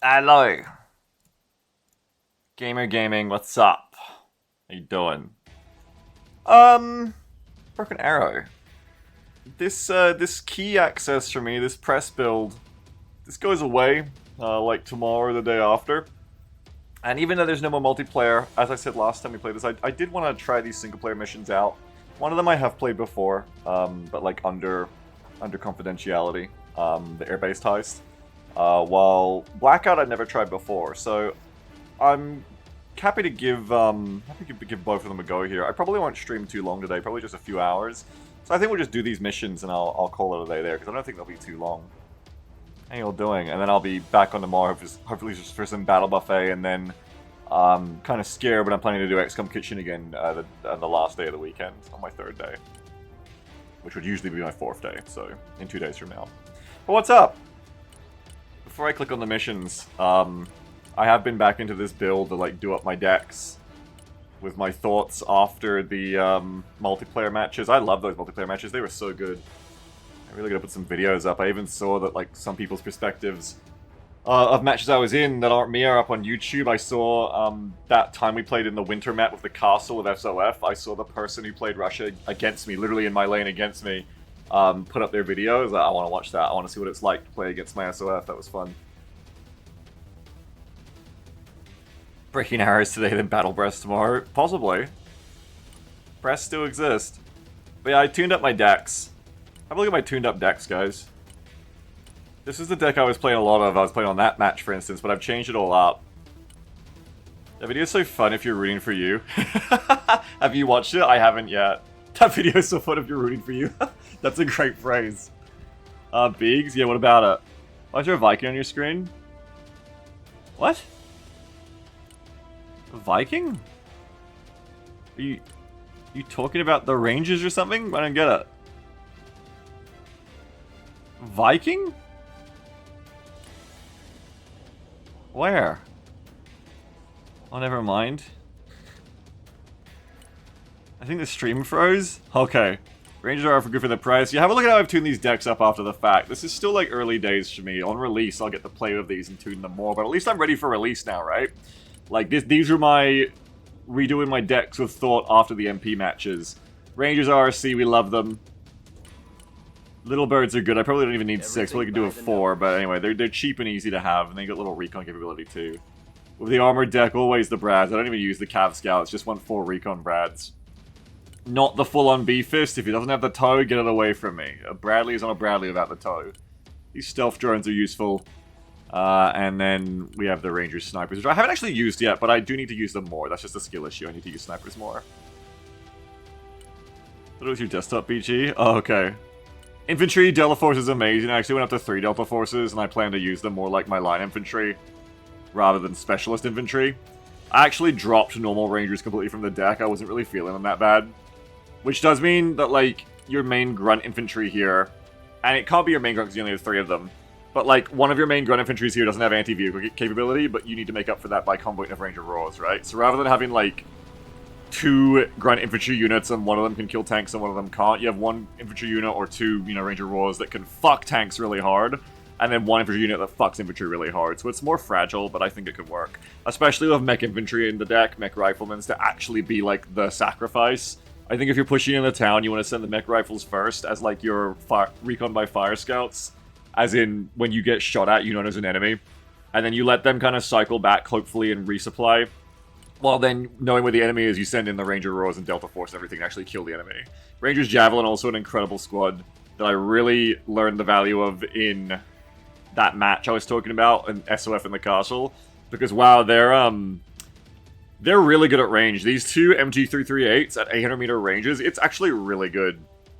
Hello. Gamer Gaming, what's up? How you doing? Broken Arrow. This key access for me, this press build, this goes away, like tomorrow or the day after. And even though there's no more multiplayer, as I said last time we played this, I did want to try these single player missions out. One of them I have played before, but like under confidentiality, the air-based heist. While Blackout I'd never tried before, so I'm happy to give both of them a go here. I probably won't stream too long today, probably just a few hours. So I think we'll just do these missions and I'll call it a day there, because I don't think they'll be too long. How you all doing? And then I'll be back on tomorrow, hopefully just for some Battle Buffet, and then kind of scared, but I'm planning to do XCOM Kitchen again the last day of the weekend, on my third day. Which would usually be my fourth day, so in 2 days from now. But what's up? Before I click on the missions, I have been back into this build to like do up my decks with my thoughts after the multiplayer matches. I love those multiplayer matches, they were so good. I'm really gonna put some videos up. I even saw that like some people's perspectives of matches I was in that aren't me are up on YouTube. I saw that time we played in the winter map with the castle with SOF. I saw the person who played Russia against me, literally in my lane against me, put up their videos. I want to watch that. I want to see what it's like to play against my SOF. That was fun. Breaking arrows today, then battle breasts tomorrow. Possibly. Breasts still exist. But yeah, I tuned up my decks. Have a look at my tuned up decks, guys. This is the deck I was playing a lot of. I was playing on that match, for instance, but I've changed it all up. That video's so fun if you're rooting for you. Have you watched it? I haven't yet. That video's so fun if you're rooting for you. That's a great phrase. Biggs? Yeah, what about it? Why is there a Viking on your screen? What? A Viking? Are you talking about the Rangers or something? I don't get it. Viking? Where? Oh, never mind. I think the stream froze? Okay. Rangers are good for the price. Yeah, have a look at how I've tuned these decks up after the fact. This is still like early days for me. On release, I'll get to play with these and tune them more, but at least I'm ready for release now, right? Like, these are my redoing my decks with thought after the MP matches. Rangers RC, we love them. Little birds are good. I probably don't even need 6. Probably could do a 4, but anyway, they're cheap and easy to have, and they got little recon capability too. With the armored deck, always the Brads. I don't even use the Cav Scouts, just want 4 recon Brads. Not the full-on B-Fist. If he doesn't have the toe, get it away from me. A Bradley is on a Bradley without the toe. These stealth drones are useful. And then we have the Ranger Snipers, which I haven't actually used yet, but I do need to use them more. That's just a skill issue. I need to use Snipers more. What was your desktop, BG? Oh, okay. Infantry, Delta Force is amazing. I actually went up to 3 Delta Forces, and I plan to use them more like my line infantry, rather than specialist infantry. I actually dropped normal Rangers completely from the deck. I wasn't really feeling them that bad. Which does mean that, like, your main grunt infantry here, and it can't be your main grunt because you only have 3 of them, but, like, one of your main grunt infantries here doesn't have anti-vehicle capability, but you need to make up for that by comboing of Ranger Roars, right? So rather than having, like, 2 grunt infantry units and one of them can kill tanks and one of them can't, you have 1 infantry unit or 2, you know, Ranger Roars that can fuck tanks really hard, and then 1 infantry unit that fucks infantry really hard. So it's more fragile, but I think it could work. Especially with mech infantry in the deck, mech riflemen, to actually be, like, the sacrifice. I think if you're pushing in the town, you want to send the mech rifles first as, like, your recon by fire scouts. As in, when you get shot at, you know there's an enemy. And then you let them kind of cycle back, hopefully, and resupply. Well, then, knowing where the enemy is, you send in the Ranger Roars and Delta Force and everything to actually kill the enemy. Rangers Javelin, also an incredible squad that I really learned the value of in that match I was talking about, in SOF in the castle. Because, wow, they're really good at range. These 2 MG338s at 800 meter ranges, it's actually really good.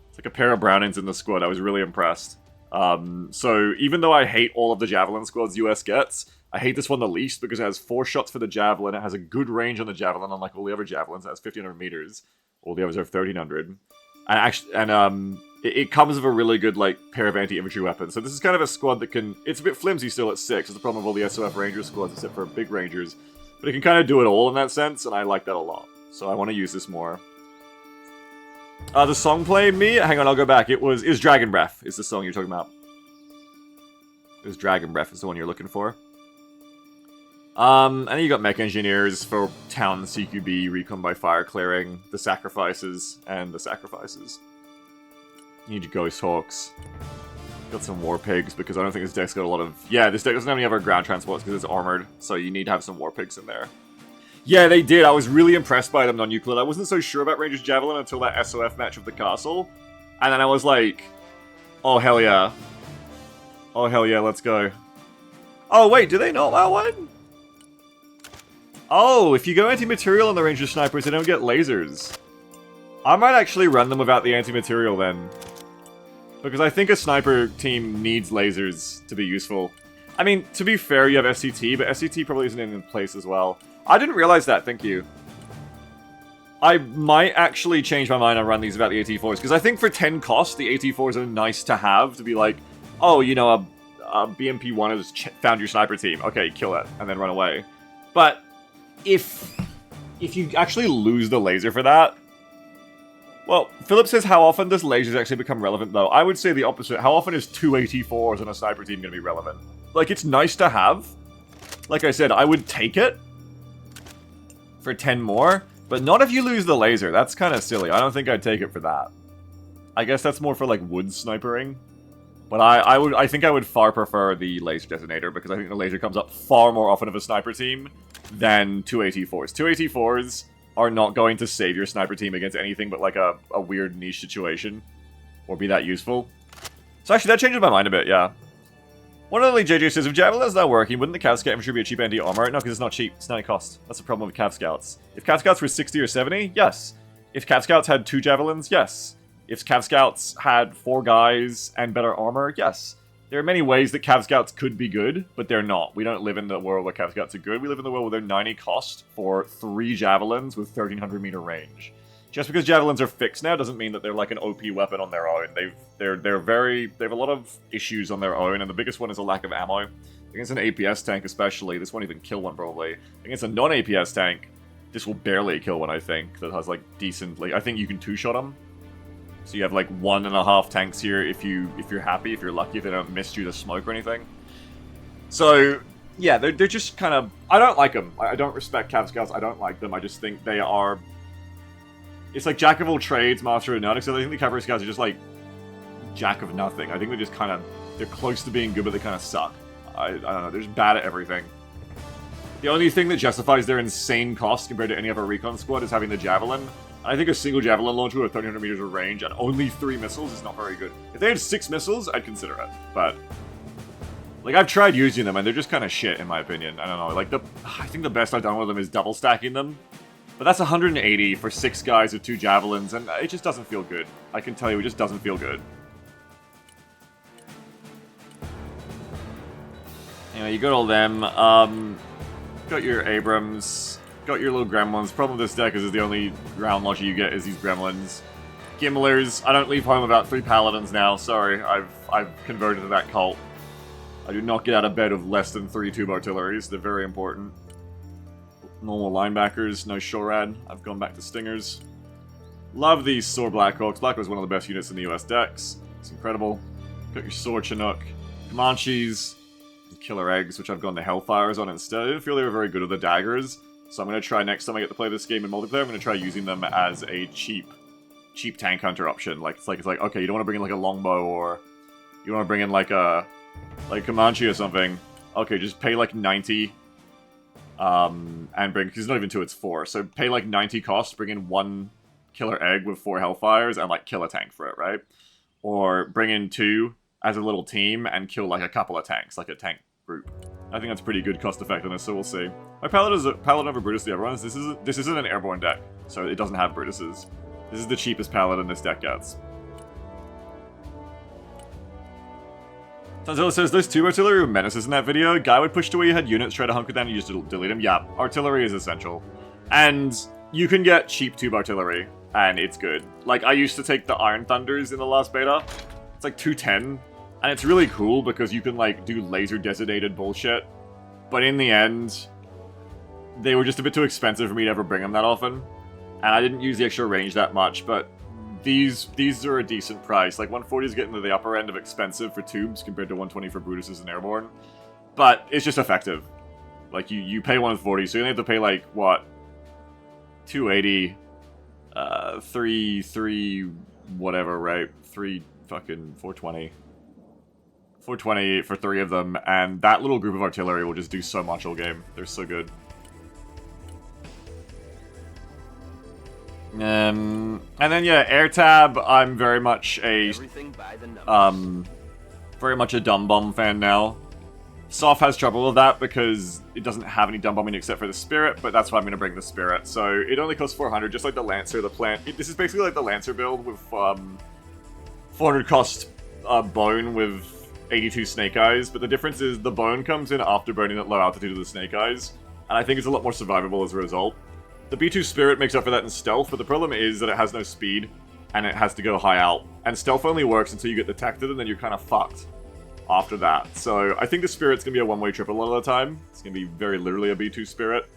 It's like a pair of Brownings in the squad. I was really impressed. So even though I hate all of the Javelin squads US gets, I hate this one the least because it has 4 shots for the Javelin. It has a good range on the Javelin, unlike all the other Javelins. It has 1,500 meters. All the others are 1,300. And it comes with a really good, like, pair of anti-infantry weapons. So this is kind of a squad that can... It's a bit flimsy still at 6. It's the problem with all the SOF Ranger squads, except for big Rangers. But it can kind of do it all in that sense, and I like that a lot. So I want to use this more. The song playing me? Hang on, I'll go back. It was Dragon Breath, is the song you're talking about. It was Dragon Breath is the one you're looking for. And then you got mech engineers for town CQB, recon by fire clearing, the sacrifices, and the sacrifices. You need your ghost hawks. Got some war pigs because I don't think this deck's got a lot of... Yeah, this deck doesn't have any other ground transports because it's armored, so you need to have some war pigs in there. Yeah, they did. I was really impressed by them non-Euclid. I wasn't so sure about Ranger's Javelin until that SOF match of the castle. And then I was like, oh hell yeah. Oh hell yeah, let's go. Oh wait, do they not allow one? Oh, if you go anti-material on the Ranger Snipers, they don't get lasers. I might actually run them without the anti-material then. Because I think a sniper team needs lasers to be useful. I mean, to be fair, you have SCT, but SCT probably isn't in place as well. I didn't realize that, thank you. I might actually change my mind and run these without the AT4s, because I think for 10 cost, the AT4s are nice to have, to be like, oh, you know, a BMP1 has found your sniper team. Okay, kill it, and then run away. But if you actually lose the laser for that... Well, Philip says, how often does lasers actually become relevant, though? I would say the opposite. How often is 2 AT4s on a sniper team going to be relevant? Like, it's nice to have. Like I said, I would take it for 10 more, but not if you lose the laser. That's kind of silly. I don't think I'd take it for that. I guess that's more for, like, wood snipering. But I think I would far prefer the laser detonator, because I think the laser comes up far more often of a sniper team than 2 AT4s. 2 AT4s are not going to save your sniper team against anything but like a weird niche situation, or be that useful. So actually that changes my mind a bit, yeah. One of the JJ says, if Javelin's not working, wouldn't the Cav Scout infantry be a cheap anti-armor? No, because it's not cheap. It's not a cost. That's the problem with Cav Scouts. If Cav Scouts were 60 or 70, yes. If Cav Scouts had 2 Javelins, yes. If Cav Scouts had 4 guys and better armor, yes. There are many ways that Cav Scouts could be good, but they're not. We don't live in the world where Cav Scouts are good. We live in the world where they're 90 cost for 3 Javelins with 1300 meter range. Just because Javelins are fixed now doesn't mean that they're like an OP weapon on their own. They have a lot of issues on their own, and the biggest one is a lack of ammo. Against an APS tank especially, this won't even kill one probably. Against a non-APS tank, this will barely kill one, I think, that has like decently... I think you can 2-shot them. So you have like 1.5 tanks here if you're happy, if you're lucky, if they don't miss you to smoke or anything. So yeah, they're just kind of... I don't like them. I don't respect Cav Scouts. I don't like them. I just think they are... It's like Jack of all trades, master of none, except I think the Cavalry Scouts are just like Jack of nothing. I think they're just kind of... They're close to being good, but they kind of suck. I don't know. They're just bad at everything. The only thing that justifies their insane cost compared to any other recon squad is having the Javelin. I think a single Javelin launcher with 1300 meters of range and only 3 missiles is not very good. If they had 6 missiles, I'd consider it, but... Like, I've tried using them, and they're just kind of shit, in my opinion. I don't know, like, I think the best I've done with them is double stacking them. But that's 180 for 6 guys with 2 Javelins, and it just doesn't feel good. I can tell you, it just doesn't feel good. Anyway, you got all them. Got your Abrams. Got your little gremlins. Problem with this deck is the only ground launcher you get is these gremlins. Gimlers. I don't leave home without 3 paladins now. Sorry, I've converted to that cult. I do not get out of bed with less than 3 tube artilleries. They're very important. Normal linebackers, no Shorad. I've gone back to Stingers. Love these Sword Blackhawks. Blackhawk's one of the best units in the US decks. It's incredible. Got your Sword Chinook, Comanches, and Killer Eggs, which I've gone to Hellfires on instead. I didn't feel they were very good with the daggers. So I'm going to try next time I get to play this game in multiplayer, I'm going to try using them as a cheap tank hunter option. Like it's like okay, you don't want to bring in like a longbow, or you want to bring in like a Comanche or something. Okay, just pay like 90, and bring, because it's not even 2, it's 4. So pay like 90 cost, bring in 1 Killer Egg with 4 Hellfires, and like kill a tank for it, right? Or bring in 2 as a little team and kill like a couple of tanks, like a tank group. I think that's pretty good cost effectiveness, so we'll see. My Paladin is a Paladin over Brutus the other ones. This isn't an airborne deck, so it doesn't have Brutuses. This is the cheapest Paladin this deck gets. Tanzilla says, those 2 artillery were menaces in that video. Guy would push to where you had units, try to hunker down, and you just delete them. Yeah, artillery is essential. And you can get cheap tube artillery, and it's good. Like, I used to take the Iron Thunders in the last beta. It's like 210. And it's really cool because you can, like, do laser-designated bullshit. But in the end, they were just a bit too expensive for me to ever bring them that often. And I didn't use the extra range that much, but these are a decent price. Like, 140 is getting to the upper end of expensive for tubes compared to 120 for Brutuses and Airborne. But it's just effective. Like, you pay 140, so you only have to pay, like, what? 280, 3, whatever, right? 3 fucking 420. 420 for 3 of them, and that little group of artillery will just do so much all game. They're so good. And then yeah, air tab. I'm very much a dumb bomb fan now. Soft has trouble with that because it doesn't have any dumb bombing except for the Spirit, but that's why I'm going to bring the Spirit. So it only costs 400, just like the Lancer, the plant. This is basically like the Lancer build with 400 cost bone with 82 Snake Eyes, but the difference is the bone comes in after burning at low altitude of the Snake Eyes, and I think it's a lot more survivable as a result. The B2 Spirit makes up for that in stealth, but the problem is that it has no speed, and it has to go high out. And stealth only works until you get detected, and then you're kind of fucked after that. So I think the Spirit's going to be a one-way trip a lot of the time. It's going to be very literally a B2 Spirit.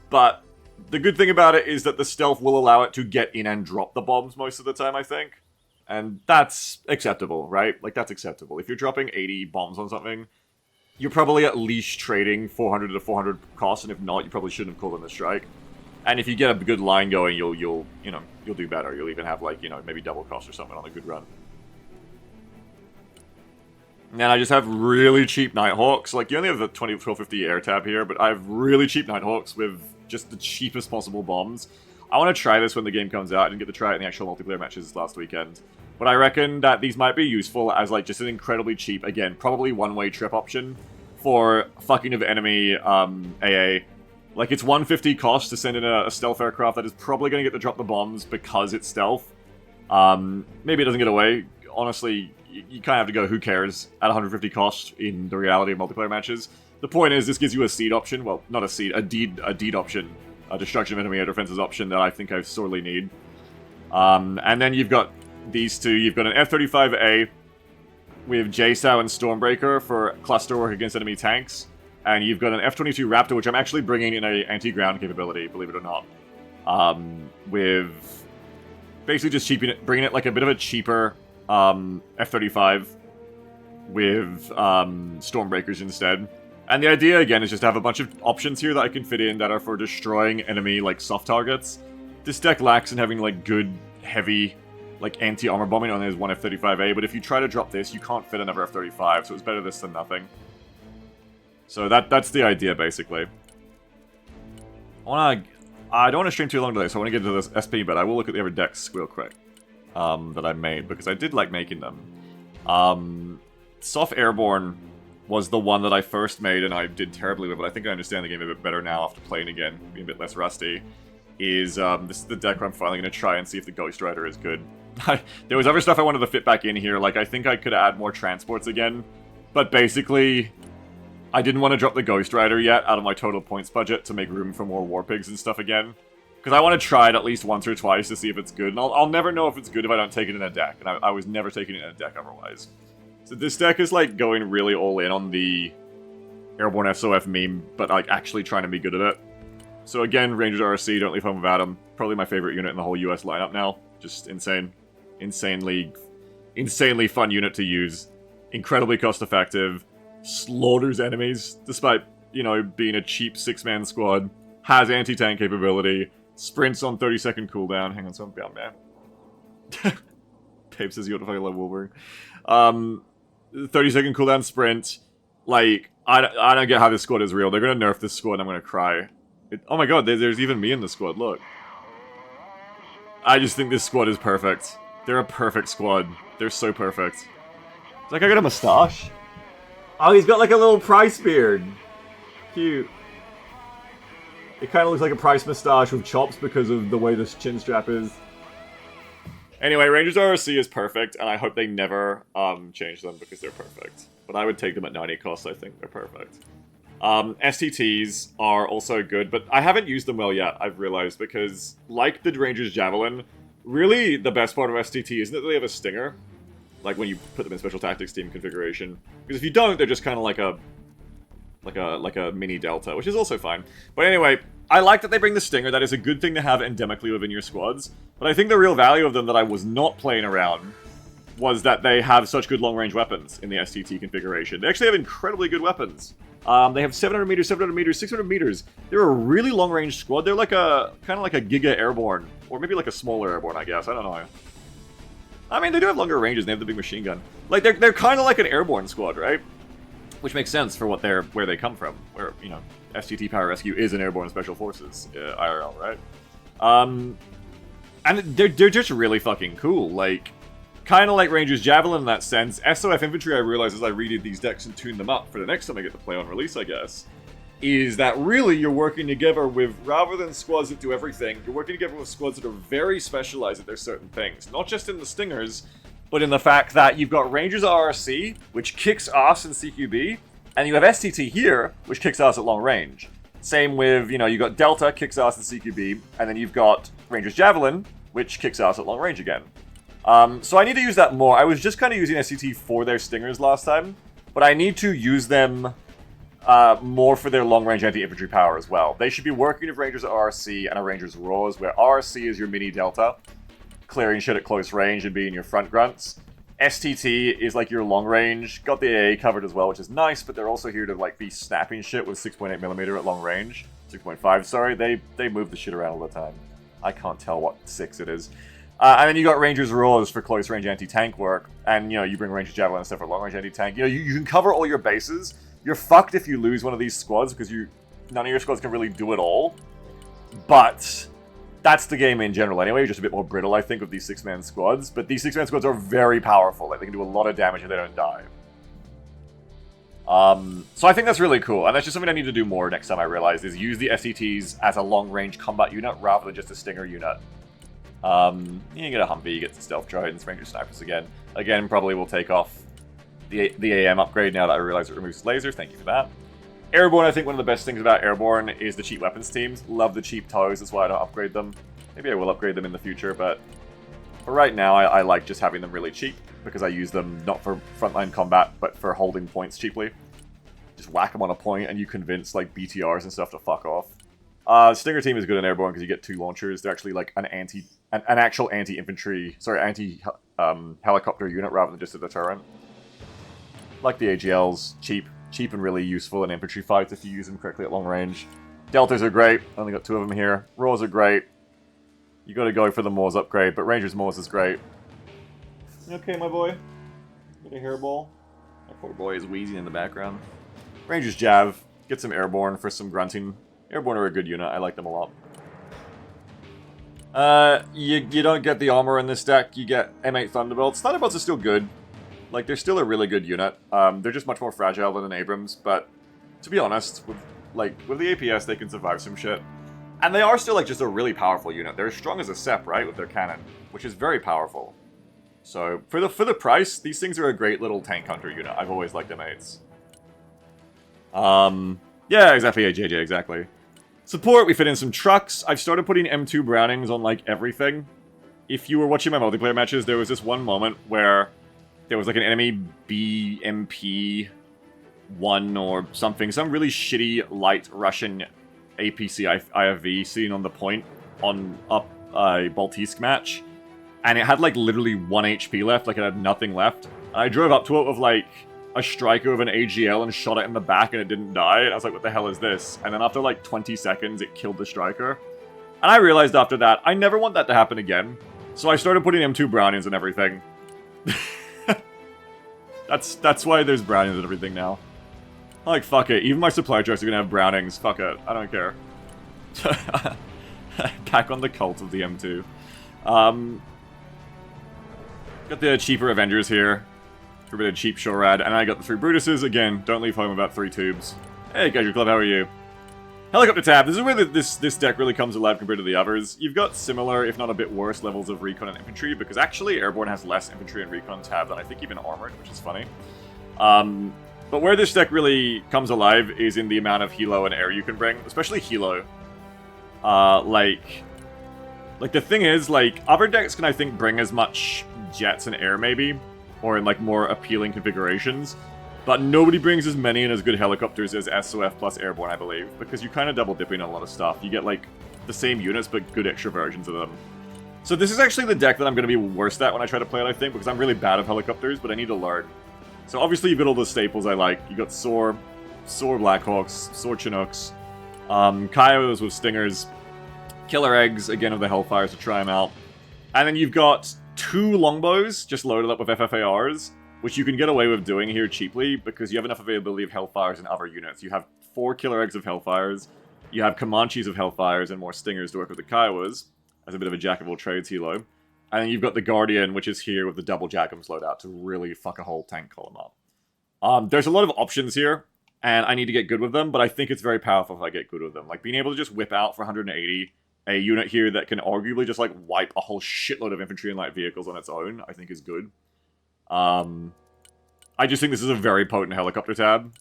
But the good thing about it is that the stealth will allow it to get in and drop the bombs most of the time, I think. And that's acceptable, right? Like, that's acceptable. If you're dropping 80 bombs on something, you're probably at least trading 400 to 400 cost, and if not, you probably shouldn't have called in the strike. And if you get a good line going, you'll do better. You'll even have, like, maybe double cost or something on a good run. And I just have really cheap Nighthawks. Like, you only have the 1250 air tab here, but I have really cheap Nighthawks with just the cheapest possible bombs. I want to try this when the game comes out. I didn't get to try it in the actual multiplayer matches last weekend. But I reckon that these might be useful as, like, just an incredibly cheap, again, probably one-way trip option for fucking of enemy AA. Like, it's 150 cost to send in a stealth aircraft that is probably going to get to drop the bombs because it's stealth. Maybe it doesn't get away. Honestly, you kind of have to go, who cares, at 150 cost in the reality of multiplayer matches. The point is, this gives you a seed option. Well, not a seed, a deed option. A destruction of enemy air defenses option that I think I sorely need. And then you've got these two. You've got an F-35A with JSOW and Stormbreaker for cluster work against enemy tanks. And you've got an F-22 Raptor, which I'm actually bringing in a anti-ground capability, believe it or not. With basically just bringing it like a bit of a cheaper F-35 with Stormbreakers instead. And the idea, again, is just to have a bunch of options here that I can fit in that are for destroying enemy, like, soft targets. This deck lacks in having, like, good, heavy, like, anti-armor bombing. Only has one F-35A, but if you try to drop this, you can't fit another F-35, so it's better this than nothing. So that's the idea, basically. I don't want to stream too long today, so I want to get into this SP, but I will look at the other decks real quick that I made, because I did like making them. Soft Airborne was the one that I first made, and I did terribly with it. I think I understand the game a bit better now after playing again, being a bit less rusty. This is the deck where I'm finally going to try and see if the Ghost Rider is good. There was other stuff I wanted to fit back in here, like I think I could add more transports again, but basically I didn't want to drop the Ghost Rider yet out of my total points budget to make room for more War Pigs and stuff again. Because I want to try it at least once or twice to see if it's good, and I'll never know if it's good if I don't take it in a deck, and I was never taking it in a deck otherwise. So this deck is, like, going really all in on the Airborne SOF meme, but, like, actually trying to be good at it. So again, Rangers RSC, don't leave home without him. Probably my favorite unit in the whole US lineup now. Just insane. Insanely fun unit to use. Incredibly cost-effective. Slaughters enemies, despite, being a cheap 6-man squad. Has anti-tank capability. Sprints on 30-second cooldown. Hang on, something down there. Pape says you want to fucking love Wolverine. 30-second cooldown sprint. Like, I don't get how this squad is real. They're going to nerf this squad and I'm going to cry. Oh my god, there's even me in the squad, look. I just think this squad is perfect. They're a perfect squad. They're so perfect. It's like I got a mustache. Oh, he's got like a little Price beard. Cute. It kind of looks like a Price mustache with chops because of the way this chin strap is. Anyway, Rangers RSC is perfect, and I hope they never change them because they're perfect. But I would take them at 90 cost, I think they're perfect. STTs are also good, but I haven't used them well yet, I've realized, because, like the Rangers Javelin, really the best part of STT isn't that they have a stinger, like when you put them in Special Tactics team configuration. Because if you don't, they're just kind of like a mini Delta, which is also fine. But anyway, I like that they bring the stinger. That is a good thing to have endemically within your squads. But I think the real value of them that I was not playing around was that they have such good long-range weapons in the STT configuration. They actually have incredibly good weapons. They have 700 meters, 700 meters, 600 meters. They're a really long-range squad. They're like a kind of like a Giga Airborne, or maybe like a smaller Airborne, I guess. I don't know. I mean, they do have longer ranges. And they have the big machine gun. Like they're kind of like an Airborne squad, right? Which makes sense for where they come from. Where STT Pararescue is an Airborne Special Forces IRL, right? And they're just really fucking cool. Like, kind of like Rangers Javelin in that sense. SOF Infantry, I realized as I redid these decks and tuned them up for the next time I get to play on release, I guess, is that really you're working together with, rather than squads that do everything, you're working together with squads that are very specialized at their certain things. Not just in the Stingers, but in the fact that you've got Rangers RRC, which kicks ass in CQB, and you have STT here, which kicks ass at long range. Same with, you got Delta, kicks ass in CQB, and then you've got Rangers Javelin, which kicks ass at long range again. So I need to use that more. I was just kind of using STT for their Stingers last time, but I need to use them more for their long-range anti-infantry power as well. They should be working with Rangers RRC and a Rangers Raws, where RRC is your mini Delta, clearing shit at close range and being your front grunts. STT is like your long range, got the AA covered as well, which is nice, but they're also here to like be snapping shit with 6.8mm at long range. 6.5, sorry. They move the shit around all the time. I can't tell what 6 it is. And then you got Rangers Raws for close range anti-tank work, and you bring Rangers Javelin and stuff for long range anti-tank. You can cover all your bases. You're fucked if you lose one of these squads because none of your squads can really do it all. But that's the game in general anyway. You're just a bit more brittle, I think, with these 6-man squads. But these 6-man squads are very powerful. Like, they can do a lot of damage if they don't die. So I think that's really cool, and that's just something I need to do more next time I realize, is use the SCTs as a long-range combat unit rather than just a Stinger unit. You can get a Humvee, you get the Stealth Droids, Ranger Snipers again. Again, probably will take off the AM upgrade now that I realize it removes lasers. Thank you for that. Airborne, I think one of the best things about Airborne is the cheap weapons teams. Love the cheap tows, that's why I don't upgrade them. Maybe I will upgrade them in the future, but for right now, I like just having them really cheap, because I use them not for frontline combat, but for holding points cheaply. Just whack them on a point, and you convince like BTRs and stuff to fuck off. Stinger team is good in Airborne because you get 2 launchers. They're actually like an actual anti-infantry, helicopter unit rather than just a deterrent. Like the AGLs, cheap and really useful in infantry fights if you use them correctly at long range. Deltas are great. Only got 2 of them here. Raws are great. You got to go for the Moors upgrade, but Rangers Moors is great. You okay, my boy? Get a hairball. My poor boy is wheezing in the background. Rangers Jav. Get some Airborne for some grunting. Airborne are a good unit. I like them a lot. You don't get the armor in this deck. You get M8 Thunderbolts. Thunderbolts are still good. Like, they're still a really good unit. They're just much more fragile than an Abrams, but to be honest, with the APS, they can survive some shit. And they are still, like, just a really powerful unit. They're as strong as a SEP, right, with their cannon, which is very powerful. So, for the price, these things are a great little tank hunter unit. I've always liked M8s. Yeah, exactly, JJ, exactly. Support, we fit in some trucks. I've started putting M2 Brownings on, like, everything. If you were watching my multiplayer matches, there was this one moment where there was, like, an enemy BMP-1 or something. Some really shitty, light Russian APC IFV sitting on the point on up a Baltisk match. And it had, like, literally 1 HP left. Like, it had nothing left. And I drove up to it with, like, a striker of an AGL and shot it in the back and it didn't die. And I was like, what the hell is this? And then after like 20 seconds, it killed the striker. And I realized after that, I never want that to happen again. So I started putting M2 Brownings and everything. That's why there's Brownings and everything now. I'm like, fuck it. Even my supply trucks are gonna have Brownings. Fuck it. I don't care. Back on the cult of the M2. Got the cheaper Avengers here. For a bit of cheap Shorad, and I got the 3 Brutuses. Again, don't leave home without 3 tubes. Hey, Gadget Club, how are you? Helicopter Tab. This is where this deck really comes alive compared to the others. You've got similar, if not a bit worse, levels of Recon and Infantry, because actually Airborne has less Infantry and Recon tab than I think even Armored, which is funny. But where this deck really comes alive is in the amount of Helo and Air you can bring, especially Helo. Like the thing is, like, other decks can, I think, bring as much Jets and Air, maybe, or in, like, more appealing configurations. But nobody brings as many and as good helicopters as SOF plus Airborne, I believe, because you're kind of double-dipping on a lot of stuff. You get, like, the same units, but good extra versions of them. So this is actually the deck that I'm going to be worst at when I try to play it, I think, because I'm really bad at helicopters, but I need to learn. So obviously you've got all the staples I like. You got Soar, Sword Blackhawks, Sword Chinooks, Kiowas with Stingers, Killer Eggs, again with the Hellfires to try them out. And then you've got 2 Longbows just loaded up with FFARs, which you can get away with doing here cheaply because you have enough availability of Hellfires in other units. You have 4 Killer Eggs of Hellfires, you have Comanches of Hellfires and more Stingers to work with the Kiowas, as a bit of a jack of all trades helo. And then you've got the Guardian, which is here with the double Jackhams loadout to really fuck a whole tank column up. There's a lot of options here, and I need to get good with them, but I think it's very powerful if I get good with them. Like, being able to just whip out for 180 a unit here that can arguably just, like, wipe a whole shitload of infantry and light vehicles on its own, I think is good. I just think this is a very potent helicopter tab.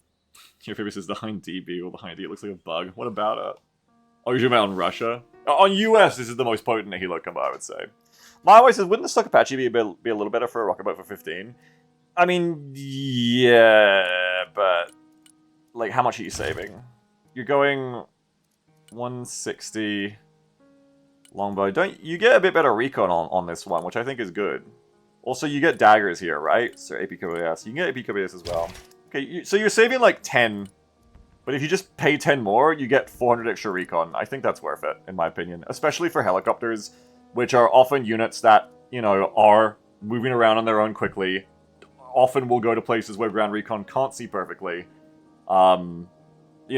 Your favorite says behind DB, or behind D, it looks like a bug. What about it? Oh, you're talking about on Russia? On US, this is the most potent helo combo, I would say. My always says, wouldn't the Stuck Apache be a little better for a rocket boat for 15? I mean, yeah, but like, how much are you saving? You're going 160 longbow. Don't you get a bit better recon on this one, which I think is good. Also, you get daggers here, right? So AP KBS. You can get AP KBS as well. Okay, so you're saving like 10, but if you just pay 10 more, you get 400 extra recon. I think that's worth it, in my opinion, especially for helicopters, which are often units that, you know, are moving around on their own quickly. Often will go to places where ground recon can't see perfectly. You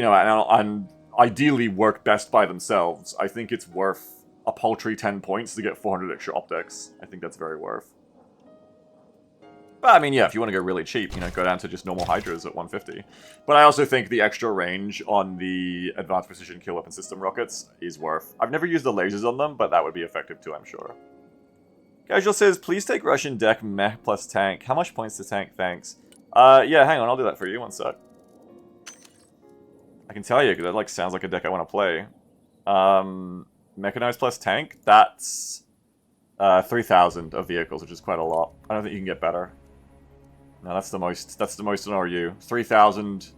know, and ideally work best by themselves. I think it's worth a paltry 10 points to get 400 extra optics. I think that's very worth. But, I mean, yeah, if you want to go really cheap, you know, go down to just normal Hydras at 150. But I also think the extra range on the Advanced Precision Kill Weapon System rockets is worth. I've never used the lasers on them, but that would be effective too, I'm sure. Casual says, please take Russian deck mech plus tank. How much points to tank? Thanks. Yeah, hang on, I'll do that for you. One sec. I can tell you, because that like sounds like a deck I want to play. Mechanized plus tank, that's 3,000 of vehicles, which is quite a lot. I don't think you can get better. No, that's the most in RU. 3,000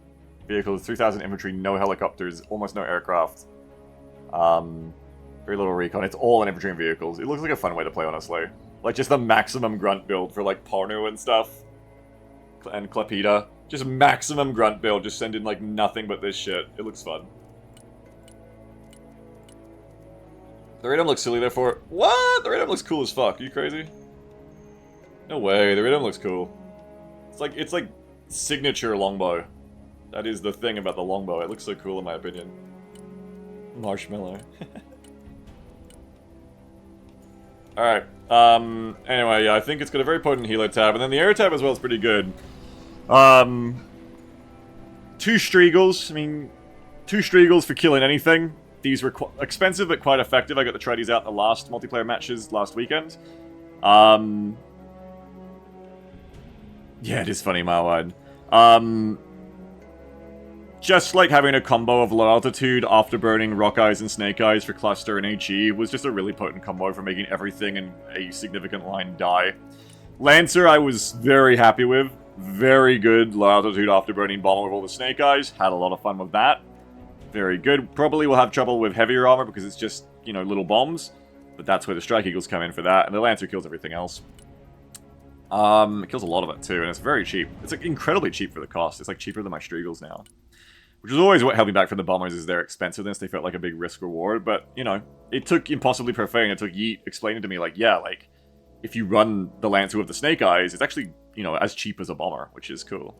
vehicles, 3,000 infantry, no helicopters, almost no aircraft. Very little recon. It's all in infantry and vehicles. It looks like a fun way to play, honestly. Like, just the maximum grunt build for, like, Parnu and stuff. And Klepida. Just maximum grunt build. Just send in, like, nothing but this shit. It looks fun. The radome looks silly, therefore... What? The radome looks cool as fuck. Are you crazy? No way. The radome looks cool. It's like signature longbow. That is the thing about the longbow. It looks so cool, in my opinion. Marshmallow. Alright, anyway, yeah, I think it's got a very potent helo tab, and then the air tab as well is pretty good. 2 Striegels, I mean, 2 Striegels for killing anything. These were expensive, but quite effective. I got to try these out in the last multiplayer matches last weekend. Yeah, it is funny, Marwad. Just like having a combo of low altitude, afterburning, rock eyes, and snake eyes for cluster and HE was just a really potent combo for making everything in a significant line die. Lancer I was very happy with. Very good low altitude afterburning bomber with all the snake eyes. Had a lot of fun with that. Very good. Probably will have trouble with heavier armor because it's just, you know, little bombs. But that's where the Strike Eagles come in for that. And the Lancer kills everything else. It kills a lot of it too, and it's very cheap. It's like incredibly cheap for the cost. It's like cheaper than my Striegels now. Which is always what held me back from the bombers is their expensiveness. They felt like a big risk-reward, but, you know, it took Impossibly Profane, it took Yeet explaining to me, like, yeah, like, if you run the Lancer with the Snake Eyes, it's actually, you know, as cheap as a bomber, which is cool.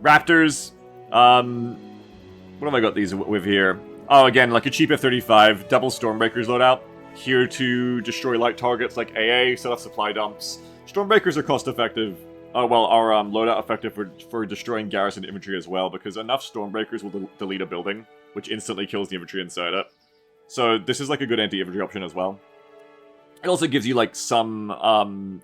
Raptors, what have I got these with here? Oh, again, like a cheap F-35, double Stormbreakers loadout, here to destroy light targets like AA, set off supply dumps. Stormbreakers are cost-effective. Oh, well, are loadout effective for destroying garrison infantry as well, because enough Stormbreakers will delete a building, which instantly kills the infantry inside it. So this is like a good anti-infantry option as well. It also gives you like some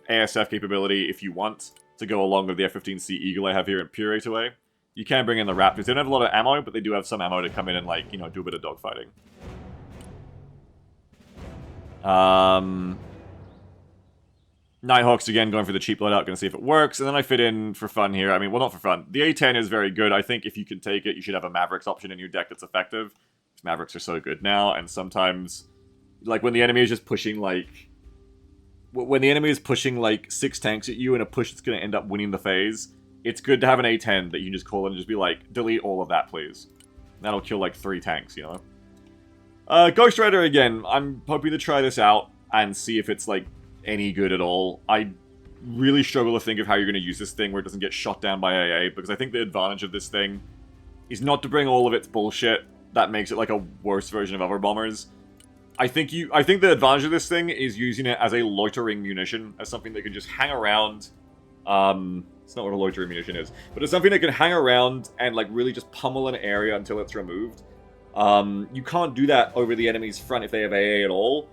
ASF capability if you want to go along with the F-15C Eagle I have here in pure A2A. You can bring in the Raptors. They don't have a lot of ammo, but they do have some ammo to come in and, like, you know, do a bit of dogfighting. Nighthawks, again, going for the cheap loadout, going to see if it works. And then I fit in for fun here. I mean, well, not for fun. The A10 is very good. I think if you can take it, you should have a Mavericks option in your deck that's effective. Mavericks are so good now, and sometimes, like, when the enemy is just pushing, like... When the enemy is pushing, like, 6 tanks at you in a push that's going to end up winning the phase, it's good to have an A10 that you can just call in and just be like, delete all of that, please. That'll kill like 3 tanks, you know? Ghost Rider again, I'm hoping to try this out and see if it's like any good at all. I really struggle to think of how you're going to use this thing where it doesn't get shot down by AA, because I think the advantage of this thing is not to bring all of its bullshit that makes it like a worse version of other bombers. I think the advantage of this thing is using it as a loitering munition, as something that can just hang around. It's not what a loitering munition is, but it's something that can hang around and like really just pummel an area until it's removed. You can't do that over the enemy's front if they have AA at all.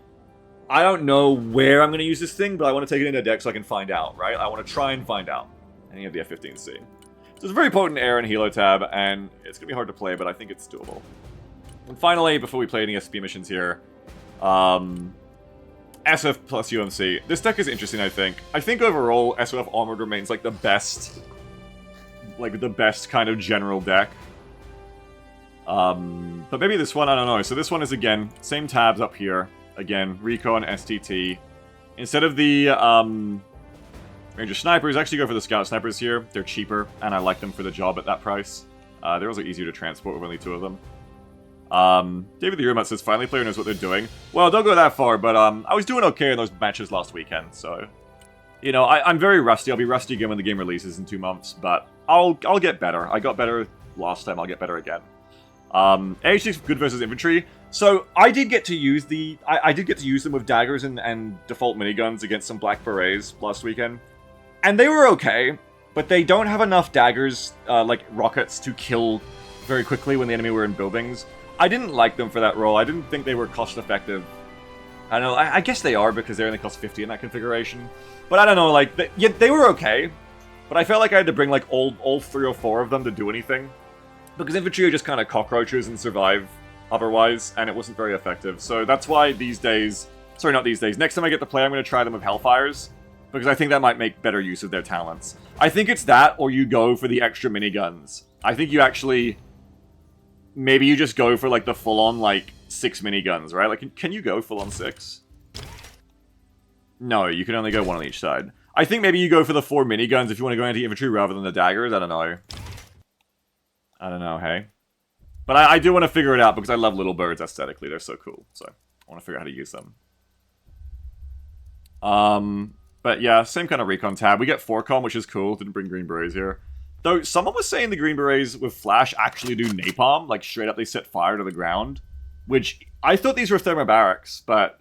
I don't know where I'm going to use this thing, but I want to take it into deck so I can find out, right? I want to try and find out. Any of the F-15C. So it's a very potent air and helo tab, and it's going to be hard to play, but I think it's doable. And finally, before we play any SP missions here, SF plus UMC. This deck is interesting, I think. I think overall, SOF Armored remains like the best kind of general deck. But maybe this one, I don't know. So this one is, again, same tabs up here. Again, Recon, STT. Instead of the Ranger Snipers, actually go for the Scout Snipers here. They're cheaper, and I like them for the job at that price. They're also easier to transport with only 2 of them. David the Hero says, finally player knows what they're doing. Well, don't go that far, but I was doing okay in those matches last weekend, so... You know, I'm very rusty. I'll be rusty again when the game releases in 2 months, but I'll get better. I got better last time, I'll get better again. AH6 good versus infantry. So I did get to use I did get to use them with daggers and default miniguns against some Black Berets last weekend, and they were okay, but they don't have enough daggers like rockets to kill very quickly when the enemy were in buildings. I didn't like them for that role. I didn't think they were cost effective. I don't know. I guess they are because they only cost 50 in that configuration, but I don't know. Like they were okay, but I felt like I had to bring like all 3 or 4 of them to do anything. Because infantry are just kind of cockroaches and survive otherwise, and it wasn't very effective. So that's why these days... Sorry, not these days. Next time I get to play, I'm going to try them with Hellfires, because I think that might make better use of their talents. I think it's that, or you go for the extra miniguns. I think you actually... Maybe you just go for, like, the full-on, like, 6 miniguns, right? Like, can you go full-on 6? No, you can only go 1 on each side. I think maybe you go for the 4 miniguns if you want to go anti-infantry rather than the daggers. I don't know. I don't know, hey? But I do want to figure it out because I love little birds aesthetically. They're so cool. So I want to figure out how to use them. But yeah, same kind of recon tab. We get 4Com, which is cool. Didn't bring Green Berets here. Though someone was saying the Green Berets with Flash actually do napalm. Like straight up they set fire to the ground. Which I thought these were thermobarics, but...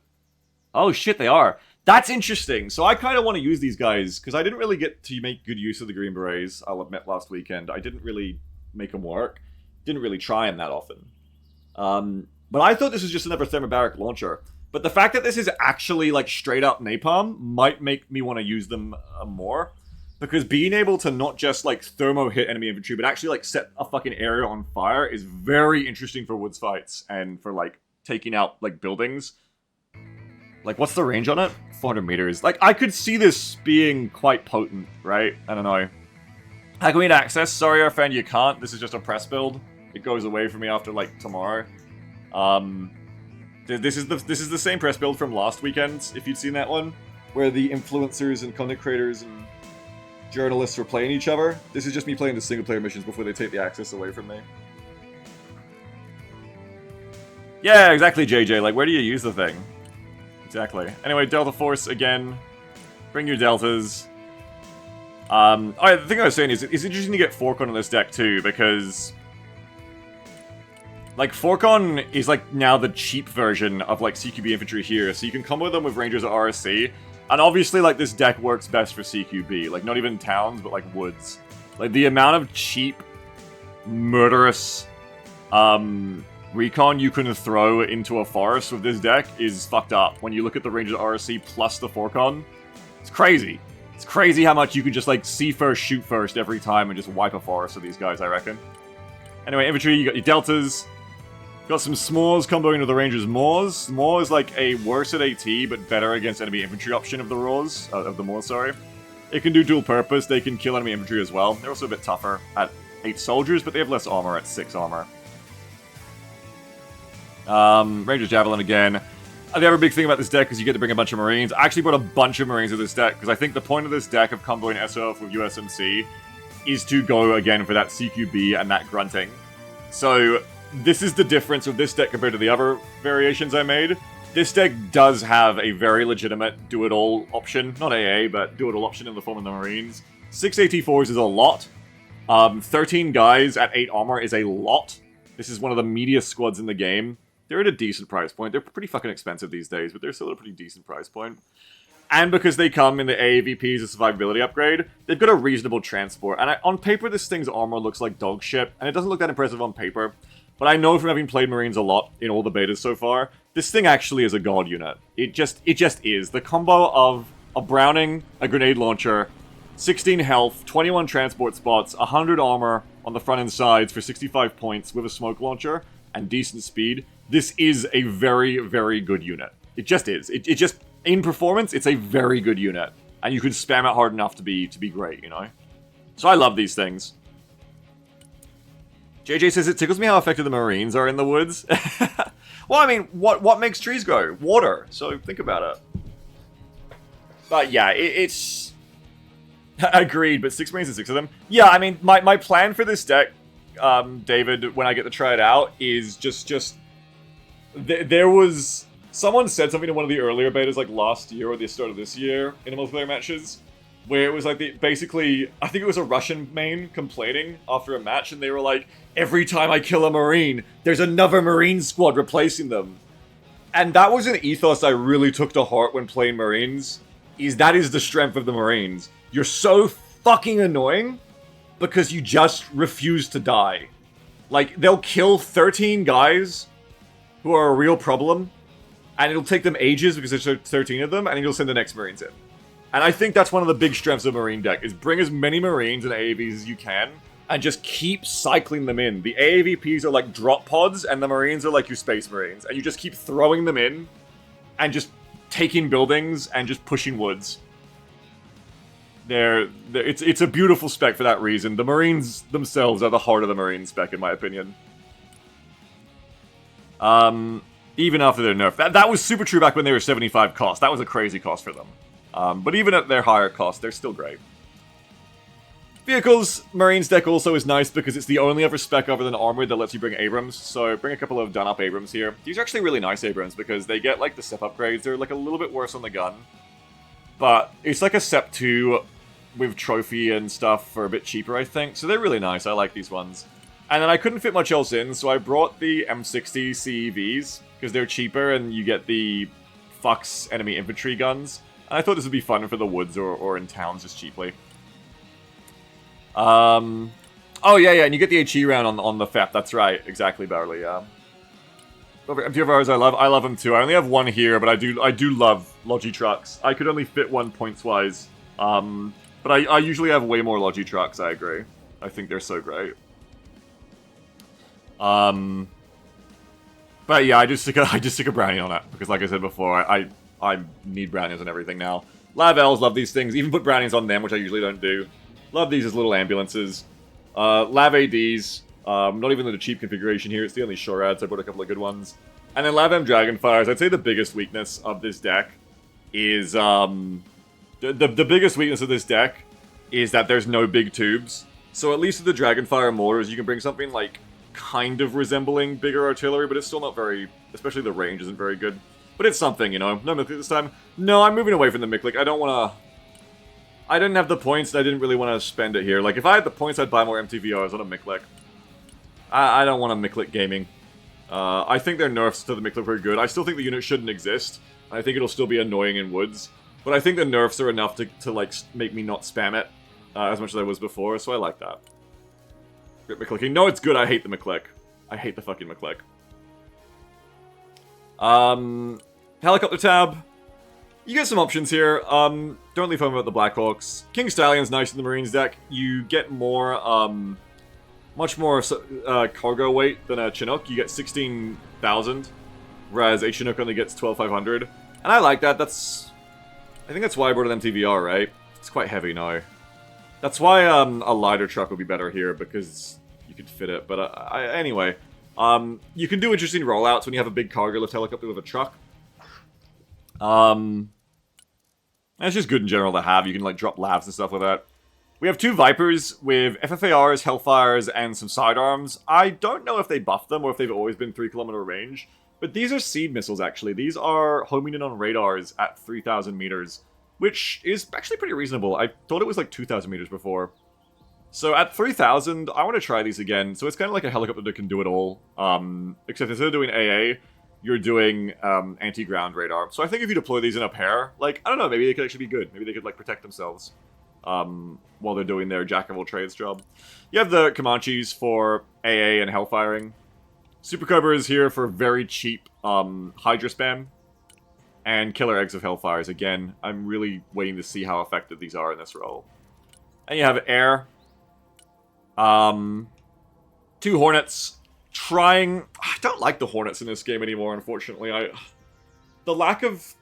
Oh shit, they are. That's interesting. So I kind of want to use these guys because I didn't really get to make good use of the Green Berets, I'll admit, last weekend. I didn't really... make them work. Didn't really try them that often. But I thought this was just another thermobaric launcher. But the fact that this is actually like straight up napalm might make me want to use them more. Because being able to not just like thermo hit enemy infantry, but actually like set a fucking area on fire is very interesting for woods fights and for like taking out like buildings. Like what's the range on it? 400 meters. Like I could see this being quite potent, right? I don't know. How can we get access? Sorry, our friend, you can't. This is just a press build. It goes away from me after, like, tomorrow. This is the same press build from last weekend, if you'd seen that one, where the influencers and content creators and journalists were playing each other. This is just me playing the single-player missions before they take the access away from me. Yeah, exactly, JJ. Like, where do you use the thing? Exactly. Anyway, Delta Force, again. Bring your Deltas. The thing I was saying is, it's interesting to get Forcon on this deck too, because... Like, Forcon is like now the cheap version of like CQB infantry here, so you can combo them with Rangers or RSC, and obviously like this deck works best for CQB, like not even towns, but like woods. Like the amount of cheap, murderous, recon you can throw into a forest with this deck is fucked up. When you look at the Rangers RSC plus the Forcon, it's crazy. It's crazy how much you can just, like, see first, shoot first every time and just wipe a forest of these guys, I reckon. Anyway, infantry, you got your Deltas. Got some S'mores comboing into the Rangers' Moors. Moor is, like, a worse at AT, but better against enemy infantry option of the Roars. Of the Moors, sorry. It can do dual purpose. They can kill enemy infantry as well. They're also a bit tougher at 8 soldiers, but they have less armor at 6 armor. Rangers Javelin again. The other big thing about this deck is you get to bring a bunch of Marines. I actually brought a bunch of Marines with this deck, because I think the point of this deck of comboing SOF with USMC is to go again for that CQB and that grunting. So this is the difference of this deck compared to the other variations I made. This deck does have a very legitimate do-it-all option. Not AA, but do-it-all option in the form of the Marines. 6 AT4s is a lot. 13 guys at 8 armor is a lot. This is one of the meatiest squads in the game. They're at a decent price point. They're pretty fucking expensive these days, but they're still at a pretty decent price point. And because they come in the AAVP as a survivability upgrade, they've got a reasonable transport. And on paper, this thing's armor looks like dog shit, and it doesn't look that impressive on paper. But I know from having played Marines a lot in all the betas so far, this thing actually is a god unit. It just is. The combo of a Browning, a grenade launcher, 16 health, 21 transport spots, 100 armor on the front and sides for 65 points with a smoke launcher, and decent speed. This is a very, very good unit. It just is. It just, in performance, it's a very good unit. And you can spam it hard enough to be great, you know? So I love these things. JJ says it tickles me how effective the Marines are in the woods. Well, I mean, what makes trees grow? Water. So think about it. But yeah, it's... Agreed, but 6 Marines and 6 of them. Yeah, I mean, my plan for this deck, David, when I get to try it out, is just... There was... Someone said something in one of the earlier betas, like last year or the start of this year, in the multiplayer matches, where it was like, basically, I think it was a Russian main complaining after a match, and they were like, every time I kill a Marine, there's another Marine squad replacing them. And that was an ethos I really took to heart when playing Marines, that is the strength of the Marines. You're so fucking annoying because you just refuse to die. Like, they'll kill 13 guys who are a real problem, and it'll take them ages because there's 13 of them, and you'll send the next Marines in. And I think that's one of the big strengths of Marine deck, is bring as many Marines and AAVs as you can, and just keep cycling them in. The AAVPs are like drop pods, and the Marines are like your Space Marines. And you just keep throwing them in, and just taking buildings, and just pushing woods. It's a beautiful spec for that reason. The Marines themselves are the heart of the Marine spec, in my opinion. Even after their nerf. That was super true back when they were 75 cost. That was a crazy cost for them. But even at their higher cost, they're still great. Vehicles, Marines deck also is nice because it's the only other spec other than Armored that lets you bring Abrams. So bring a couple of done-up Abrams here. These are actually really nice Abrams because they get like the step upgrades. They're like a little bit worse on the gun. But it's like a Sep 2 with trophy and stuff for a bit cheaper, I think. So they're really nice. I like these ones. And then I couldn't fit much else in, so I brought the M60 CEVs because they're cheaper and you get the Fox enemy infantry guns. And I thought this would be fun for the woods or in towns just cheaply. Oh yeah, and you get the HE round on the FEP. That's right, exactly, Barley. Yeah. MTFRs, I love them too. I only have one here, but I do love Logi trucks. I could only fit one points-wise. But I usually have way more Logi trucks, I agree. I think they're so great. But yeah, I just stick a brownie on it, because like I said before, I need brownies on everything now. Lav Ls love these things, even put brownies on them, which I usually don't do. Love these as little ambulances. Lav ADs, not even in the cheap configuration here, it's the only Shorads, I brought a couple of good ones. And then Lav M Dragonfires, I'd say the biggest weakness of this deck is, the biggest weakness of this deck is that there's no big tubes. So at least with the Dragonfire mortars, you can bring something like kind of resembling bigger artillery, but it's still not very, especially the range isn't very good. But it's something, you know. No Miklik this time. No, I'm moving away from the Miklik. I don't want to... I didn't have the points, I didn't really want to spend it here. Like, if I had the points, I'd buy more MTVRs on a Miklik. I don't want a Miklik gaming. I think their nerfs to the Miklik are good. I still think the unit shouldn't exist. I think it'll still be annoying in woods. But I think the nerfs are enough to like, make me not spam it as much as I was before, so I like that. Rip McClicking. No, it's good. I hate the McClick. I hate the fucking McClick. Helicopter tab. You get some options here. Don't leave home about the Blackhawks. King Stallion's nice in the Marines deck. You get more, much more cargo weight than a Chinook. You get 16,000, whereas a Chinook only gets 12,500. And I like that. I think that's why I brought an MTVR, right? It's quite heavy now. That's why a lighter truck would be better here, because you could fit it. But anyway, you can do interesting rollouts when you have a big cargo lift helicopter with a truck. It's just good in general to have. You can like drop lavs and stuff with that. We have two Vipers with FFARs, Hellfires, and some sidearms. I don't know if they buffed them or if they've always been 3 km range, but these are seed missiles, actually. These are homing in on radars at 3,000 meters, which is actually pretty reasonable. I thought it was like 2,000 meters before. So at 3,000, I want to try these again. So it's kind of like a helicopter that can do it all, except instead of doing AA, you're doing anti-ground radar. So I think if you deploy these in a pair, like, I don't know, maybe they could actually be good. Maybe they could, like, protect themselves while they're doing their jack-of-all-trades job. You have the Comanches for AA and hellfiring. Super Cobra is here for very cheap Hydra spam. And Killer Eggs of Hellfires. Again, I'm really waiting to see how effective these are in this role. And you have Air. 2 Hornets. I don't like the Hornets in this game anymore, unfortunately. The lack of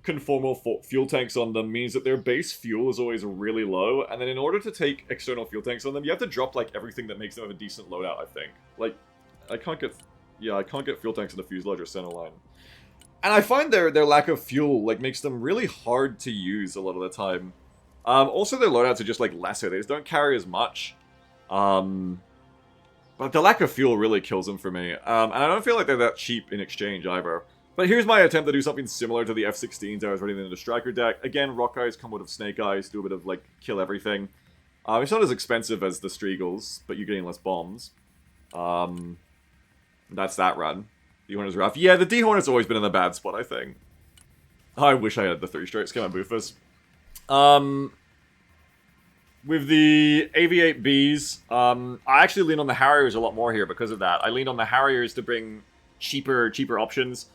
conformal fuel tanks on them means that their base fuel is always really low, and then in order to take external fuel tanks on them, you have to drop, like, everything that makes them have a decent loadout, I think. Like, I can't get fuel tanks in the fuselage or center line. And I find their lack of fuel, like, makes them really hard to use a lot of the time. Also, their loadouts are just, like, lesser. They just don't carry as much. But the lack of fuel really kills them for me. And I don't feel like they're that cheap in exchange, either. But here's my attempt to do something similar to the F-16s I was running in the Striker deck. Again, Rock Eyes come out of Snake Eyes, do a bit of, like, kill everything. It's not as expensive as the Striegels, but you're getting less bombs. That's that run. D-Hornet's rough. Yeah, the D-Hornet's always been in a bad spot, I think. I wish I had the 3 straight Schema Boofers. With the AV-8Bs, I actually lean on the Harriers a lot more here because of that. I lean on the Harriers to bring cheaper options,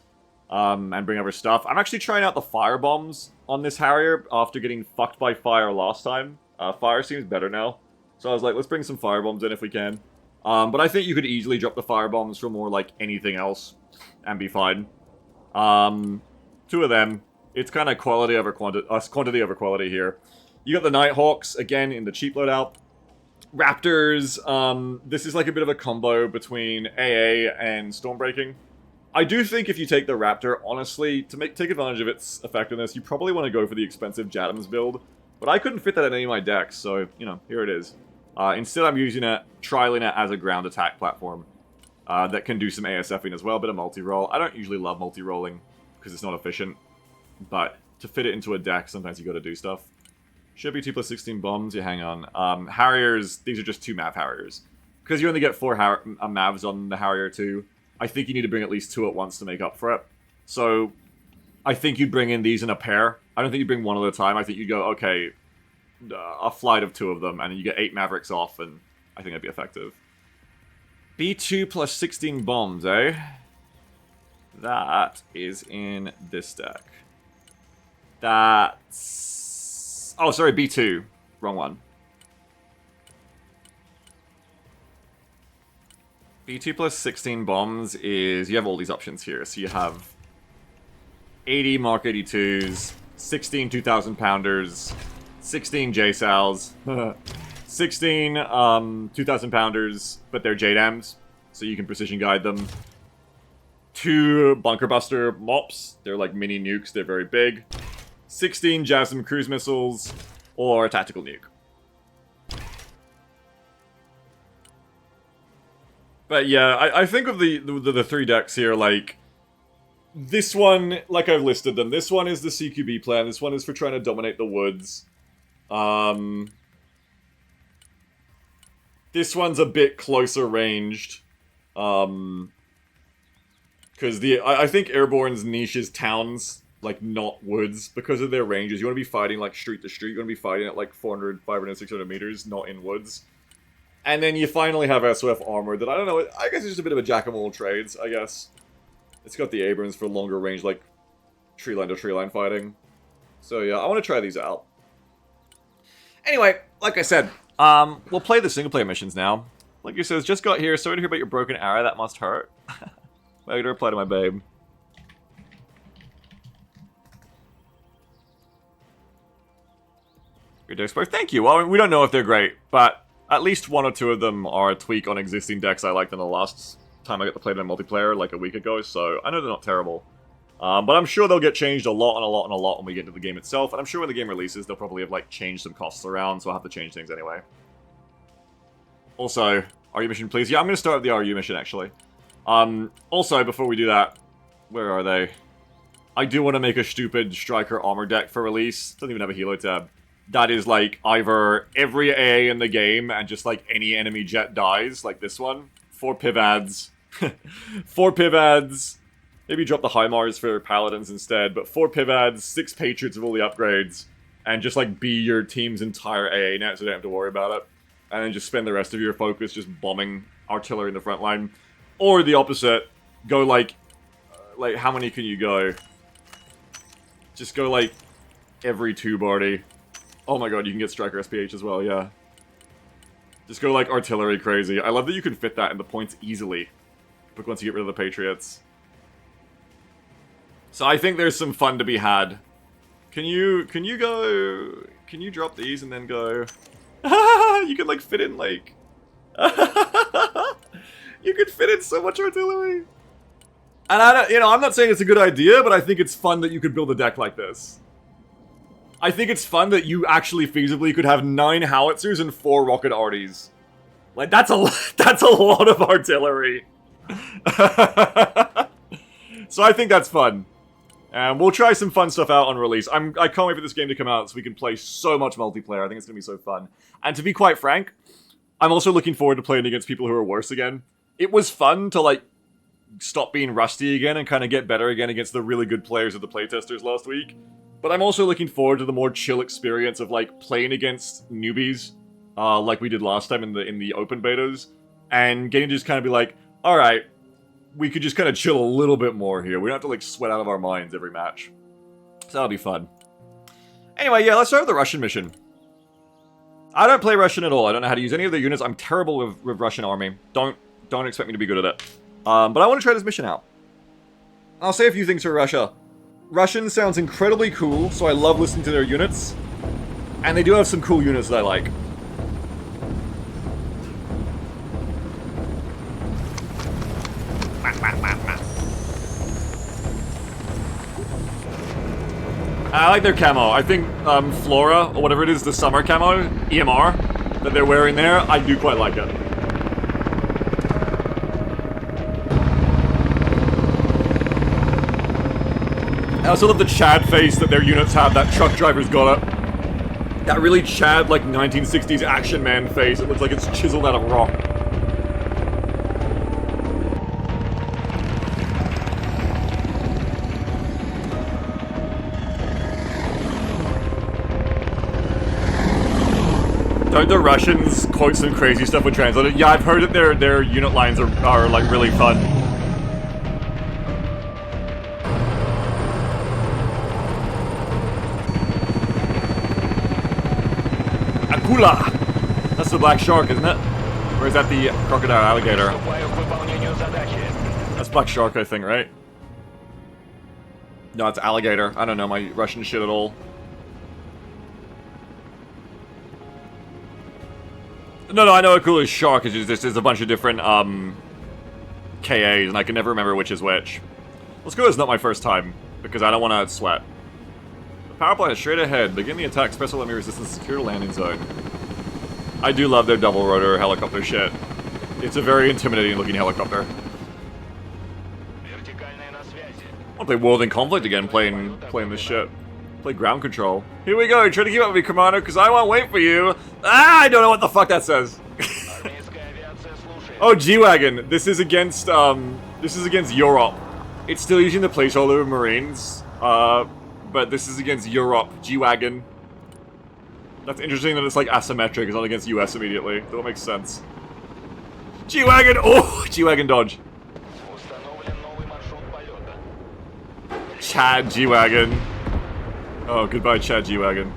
and bring other stuff. I'm actually trying out the fire bombs on this Harrier after getting fucked by fire last time. Fire seems better now. So I was like, let's bring some fire bombs in if we can. But I think you could easily drop the fire bombs for more like anything else and be fine. 2 of them. It's kind of quality over quantity over quality here. You got the Nighthawks, again, in the cheap loadout. Raptors, this is like a bit of a combo between AA and Stormbreaking. I do think if you take the Raptor, honestly, to take advantage of its effectiveness, you probably want to go for the expensive Jadams build. But I couldn't fit that in any of my decks, so, you know, here it is. Instead, I'm using it, trialing it as a ground attack platform that can do some ASFing as well, a bit of multi-roll. I don't usually love multi-rolling because it's not efficient, but to fit it into a deck, sometimes you got to do stuff. Should be 2+16 bombs. Yeah, hang on. Harriers, these are just 2 Mav Harriers. Because you only get 4 Mavs on the Harrier 2, I think you need to bring at least 2 at once to make up for it. So, I think you'd bring in these in a pair. I don't think you'd bring 1 at a time. I think you'd go, okay, a flight of 2 of them, and then you get 8 Mavericks off, and I think that'd be effective. B2+16 bombs, eh? That is in this deck. That's... Oh, sorry, B2. Wrong one. B2+16 bombs is... You have all these options here. So you have 80 Mark 82s, 16 2,000 pounders, 16 JSALs, 16 2,000 pounders, but they're JDAMs, so you can precision guide them. 2 Bunker Buster Mops. They're like mini nukes. They're very big. 16 JASSM cruise missiles, or a tactical nuke. But yeah, I think of the 3 decks here, like, this one, like I've listed them, this one is the CQB plan, this one is for trying to dominate the woods. This one's a bit closer ranged. Because I think Airborne's niche is towns, like, not woods, because of their ranges. You want to be fighting, like, street to street. You want to be fighting at, like, 400, 500, 600 meters, not in woods. And then you finally have SOF Armor that, I don't know, I guess it's just a bit of a jack-of-all-trades, I guess. It's got the Abrams for longer range, like, tree-line to tree-line fighting. So, yeah, I want to try these out. Anyway, like I said, we'll play the single-player missions now. Like you says, just got here, sorry to hear about your broken arrow, that must hurt. I gotta reply to my babe. Good decks, thank you. Well, we don't know if they're great, but at least 1 or 2 of them are a tweak on existing decks I liked in the last time I got to play them in multiplayer, like a week ago, so I know they're not terrible. But I'm sure they'll get changed a lot and a lot and a lot when we get into the game itself, and I'm sure when the game releases, they'll probably have, like, changed some costs around, so I'll have to change things anyway. Also, RU mission, please. Yeah, I'm gonna start the RU mission, actually. Also, before we do that, where are they? I do want to make a stupid Striker armor deck for release. Doesn't even have a helo tab. That is, like, either every AA in the game and just, like, any enemy jet dies, like this one. 4 Pivads. 4 Pivads. Maybe drop the HIMARS for Paladins instead, but 4 Pivads, 6 Patriots of all the upgrades, and just, like, be your team's entire AA net so you don't have to worry about it. And then just spend the rest of your focus just bombing artillery in the front line. Or the opposite, go, like, how many can you go? Just go, like, every 2 Barty. Oh my god, you can get Striker SPH as well, yeah. Just go, like, artillery crazy. I love that you can fit that in the points easily. But once you get rid of the Patriots. So I think there's some fun to be had. Can you go... Can you drop these and then go... You can, like, fit in, like... You could fit in so much artillery. And I don't, I'm not saying it's a good idea, but I think it's fun that you could build a deck like this. I think it's fun that you actually feasibly could have 9 howitzers and 4 rocket arties. Like, that's a lot of artillery. So I think that's fun. And we'll try some fun stuff out on release. I can't wait for this game to come out so we can play so much multiplayer. I think it's going to be so fun. And to be quite frank, I'm also looking forward to playing against people who are worse again. It was fun to, like, stop being rusty again and kind of get better again against the really good players of the playtesters last week. But I'm also looking forward to the more chill experience of, like, playing against newbies, like we did last time in the open betas, and getting to just kind of be like, alright, we could just kind of chill a little bit more here. We don't have to, like, sweat out of our minds every match. So that'll be fun. Anyway, yeah, let's start with the Russian mission. I don't play Russian at all. I don't know how to use any of the units. I'm terrible with Russian army. Don't expect me to be good at it. But I want to try this mission out. I'll say a few things for Russia. Russian sounds incredibly cool, so I love listening to their units. And they do have some cool units that I like. I like their camo. I think Flora, or whatever it is, the summer camo, EMR, that they're wearing there, I do quite like it. I also love the Chad face that their units have. That truck driver's got it. That really Chad, like, 1960s action man face. It looks like it's chiseled out of rock. Don't the Russians quote some crazy stuff when translated? Yeah, I've heard that their unit lines are like, really fun. Akula! That's the black shark, isn't it? Or is that the crocodile alligator? That's black shark, I think, right? No, it's alligator. I don't know my Russian shit at all. No, I know Akula's shark is just there's a bunch of different KAs, and I can never remember which is which. Let's go. It's not my first time because I don't want to sweat. The power plant is straight ahead. Begin the attack. Special enemy resistance. Secure landing zone. I do love their double rotor helicopter shit. It's a very intimidating looking helicopter. I'll play World in Conflict again, playing this shit. Play ground control. Here we go, try to keep up with me, Commander, because I won't wait for you. Ah, I don't know what the fuck that says. Oh, G-Wagon. This is against Europe. It's still using the placeholder of Marines, but this is against Europe. G-Wagon. That's interesting that it's like asymmetric. It's not against US immediately. That makes sense. G-Wagon! Oh! G-Wagon dodge. Chad G-Wagon. Oh, goodbye, Chad G-Wagon.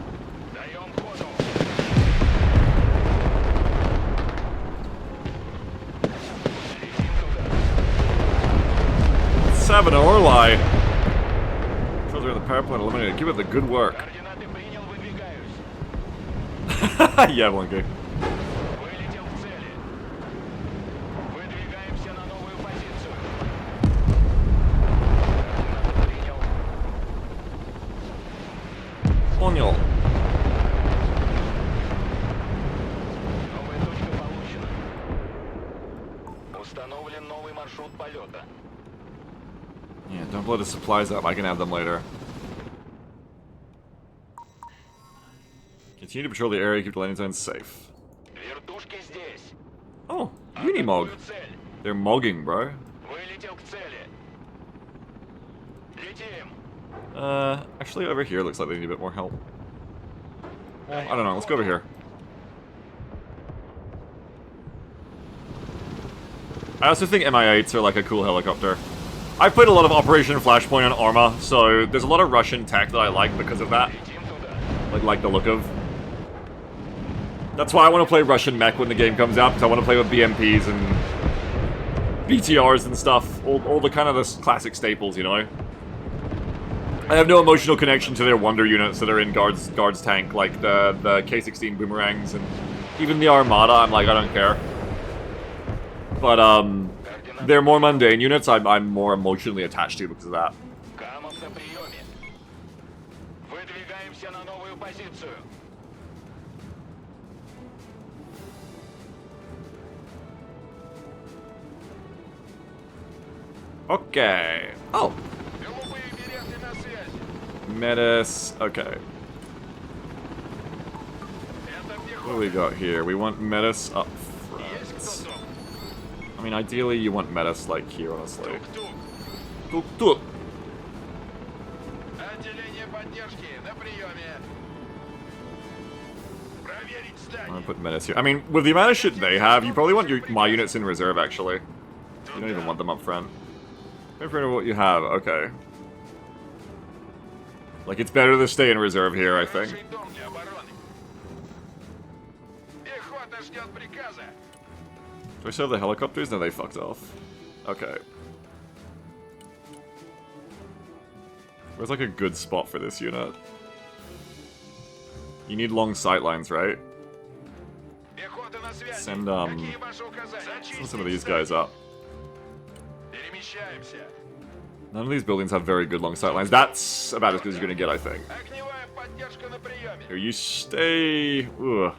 Savin Orlai. Controls are the power plant eliminated. Give it the good work. Yeah, Blanky. Yeah, don't blow the supplies up. I can have them later. Continue to patrol the area, keep the landing zones safe. Oh, Unimog. They're mogging, bro. Actually over here looks like they need a bit more help. Well, I don't know, let's go over here. I also think Mi-8s are like a cool helicopter. I've played a lot of Operation Flashpoint on Arma, so there's a lot of Russian tech that I like because of that. Like the look of. That's why I want to play Russian mech when the game comes out, because I want to play with BMPs and BTRs and stuff. All the kind of the classic staples, you know? I have no emotional connection to their Wonder units that are in Guards tank, like the K-16 boomerangs and even the Armada. I'm like, I don't care. But they're more mundane units. I'm more emotionally attached to because of that. Okay. Oh. Metis. Okay. What do we got here? We want Metis up front. I mean, ideally you want Metis like here, honestly. Tuk tuk. I'm gonna put Metis here. I mean, with the amount of shit they have, you probably want my units in reserve, actually. You don't even want them up front. Remember what you have, okay. Like, it's better to stay in reserve here, I think. Do I still have the helicopters? No, they fucked off. Okay. Where's like a good spot for this unit? You need long sight lines, right? Send some of these guys up. None of these buildings have very good long sight lines. That's about as good as you're gonna get, I think. Here, you stay... Ugh.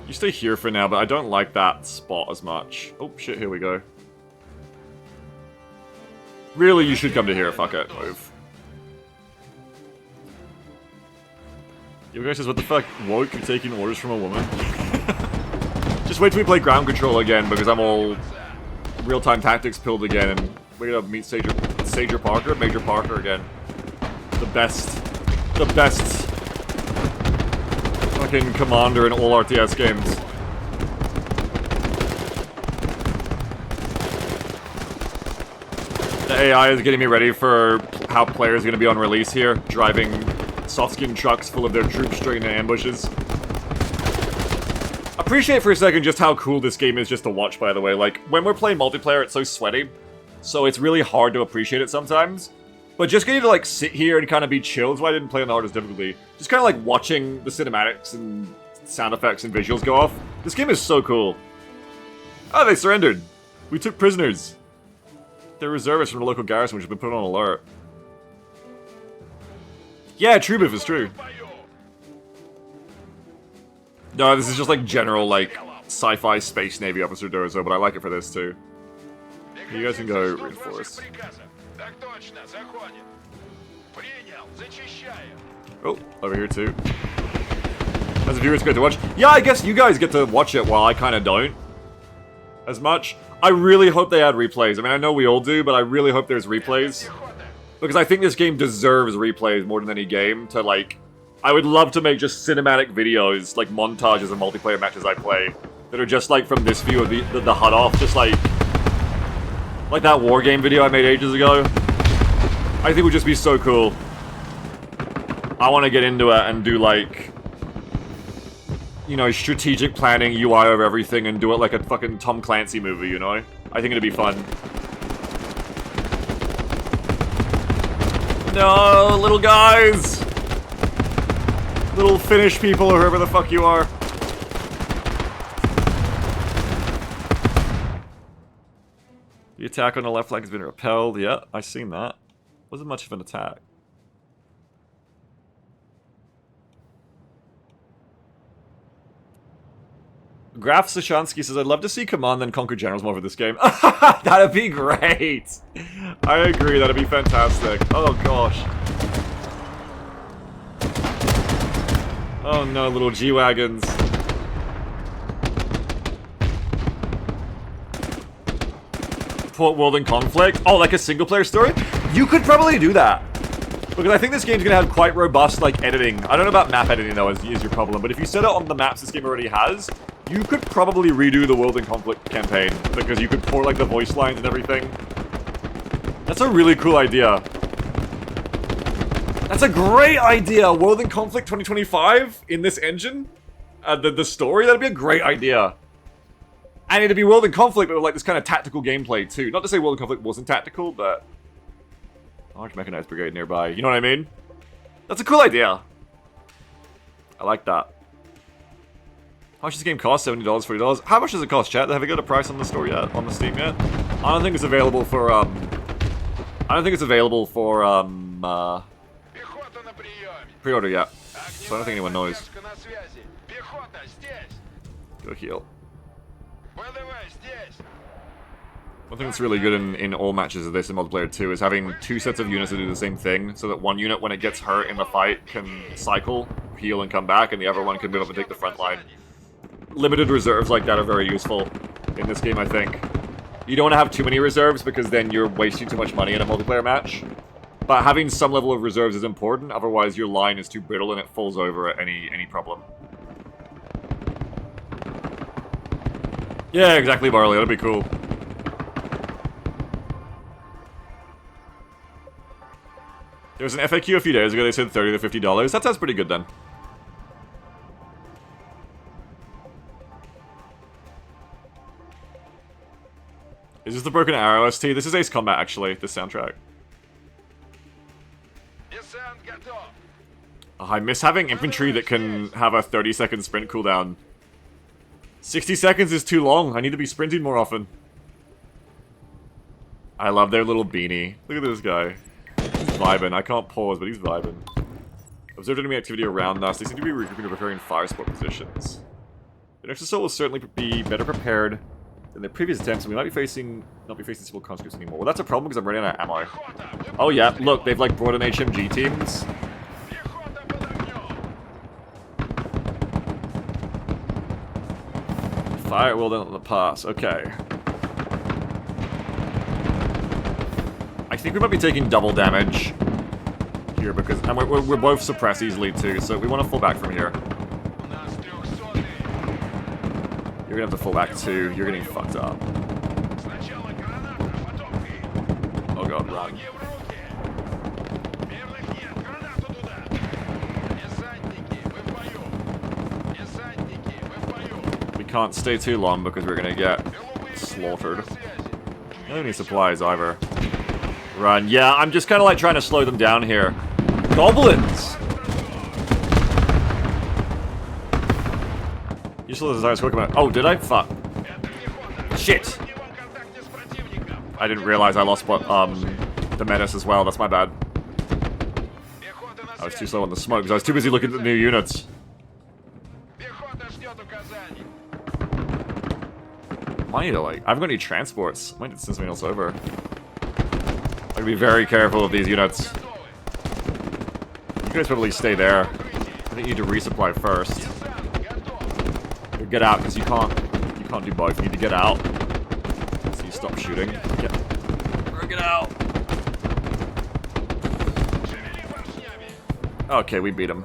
You stay here for now, but I don't like that spot as much. Oh, shit, here we go. Really, you should come to here. Fuck it. Move. You guys says, what the fuck? Woke, you're taking orders from a woman? Just wait till we play ground control again, because I'm all real-time tactics pilled again, and we're gonna meet Major Parker again. The best fucking commander in all RTS games. The AI is getting me ready for how players are gonna be on release here, driving soft-skin trucks full of their troops straight into ambushes. Appreciate for a second just how cool this game is just to watch, by the way. Like, when we're playing multiplayer, it's so sweaty, so it's really hard to appreciate it sometimes. But just getting to, like, sit here and kind of be chill is why I didn't play on the hardest difficulty. Just kind of, like, watching the cinematics and sound effects and visuals go off. This game is so cool. Oh, they surrendered. We took prisoners. They're reservists from the local garrison, which have been put on alert. Yeah, Trubiff is true. No, this is just like general, like, sci-fi space navy officer Dozo, but I like it for this too. You guys can go reinforce. Oh, over here too. As a viewer, it's good to watch. Yeah, I guess you guys get to watch it while I kind of don't. As much. I really hope they add replays. I mean, I know we all do, but I really hope there's replays. Because I think this game deserves replays more than any game to, like... I would love to make just cinematic videos, like montages of multiplayer matches I play, that are just, like, from this view of the HUD off, just like that war game video I made ages ago. I think it would just be so cool. I want to get into it and do, like, you know, strategic planning, UI of everything, and do it like a fucking Tom Clancy movie, you know? I think it'd be fun. No, little guys! Little Finnish people, or whoever the fuck you are. The attack on the left flank has been repelled. Yeah, I seen that. Wasn't much of an attack. Graf Sashansky says, I'd love to see Command and Conquer Generals more for this game. That'd be great! I agree, that'd be fantastic. Oh gosh. Oh no, little G-Wagons. Port World in Conflict? Oh, like a single-player story? You could probably do that. Because I think this game's gonna have quite robust, like, editing. I don't know about map editing, though, is your problem. But if you set it on the maps this game already has, you could probably redo the World in Conflict campaign. Because you could port, like, the voice lines and everything. That's a really cool idea. That's a great idea! World in Conflict 2025 in this engine? The story? That'd be a great idea. And it'd be World in Conflict, but with, like, this kind of tactical gameplay, too. Not to say World in Conflict wasn't tactical, but... Large Mechanized Brigade nearby. You know what I mean? That's a cool idea. I like that. How much does this game cost? $70, $40? How much does it cost, chat? Have we got a price on the store yet? On the Steam yet? I don't think it's available for, I don't think it's available for, pre-order yet. So I don't think anyone knows. Go heal. One thing that's really good in all matches of this in multiplayer too is having two sets of units that do the same thing, so that one unit, when it gets hurt in the fight, can cycle, heal, and come back, and the other one can move up and take the front line. Limited reserves like that are very useful in this game, I think. You don't want to have too many reserves, because then you're wasting too much money in a multiplayer match. But having some level of reserves is important, otherwise your line is too brittle and it falls over at any problem. Yeah, exactly, Barley, that'd be cool. There was an FAQ a few days ago, they said $30 to $50. That sounds pretty good then. Is this the Broken Arrow ST? This is Ace Combat, actually, this soundtrack. Oh, I miss having infantry that can have a 30-second sprint cooldown. 60 seconds is too long. I need to be sprinting more often. I love their little beanie. Look at this guy. He's vibing. I can't pause, but he's vibing. Observed enemy activity around us. They seem to be regrouping and preparing fire support positions. The Nexus Soul will certainly be better prepared than their previous attempts, and we might be not be facing civil conscripts anymore. Well, that's a problem because I'm running out of ammo. Oh yeah, look, they've like brought in HMG teams. Fire will then let the pass. Okay. I think we might be taking double damage here because, and we're both suppressed easily too, so we want to fall back from here. You're gonna have to fall back too. You're getting fucked up. Oh god, run. We can't stay too long because we're gonna get slaughtered. I don't have any supplies either. Run. Yeah, I'm just kind of like trying to slow them down here. Goblins! Useless as I was talking about. Oh, did I? Fuck. Shit! I didn't realize I lost the menace as well. That's my bad. I was too slow on the smoke because I was too busy looking at the new units. I need to like... I haven't got any transports. I might need to send something else over. I'm gonna be very careful of these units. You guys probably stay there. I think you need to resupply first. Or get out, because you can't do both. You need to get out. So you stop shooting. Get out. Okay, we beat him.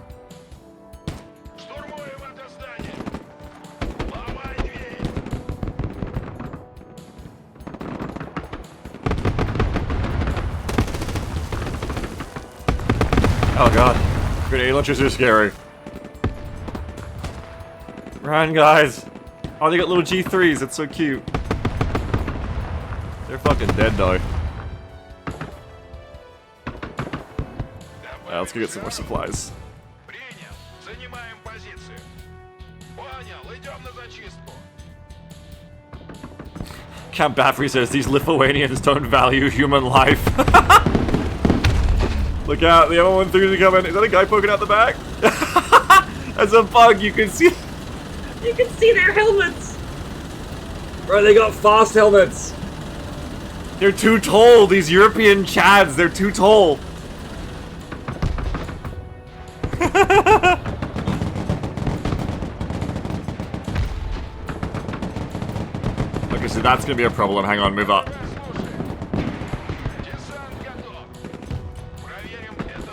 Oh god. Grenade launchers are scary. Run, guys. Oh, they got little G3s. That's so cute. They're fucking dead, though. Let's go get some more supplies. Camp Baffrey says, these Lithuanians don't value human life. Look out, the M113s are coming. Is that a guy poking out the back? As a bug, you can see You can see their helmets! Bro, they got fast helmets! They're too tall, these European chads, they're too tall! Okay, so that's gonna be a problem. Hang on, move up.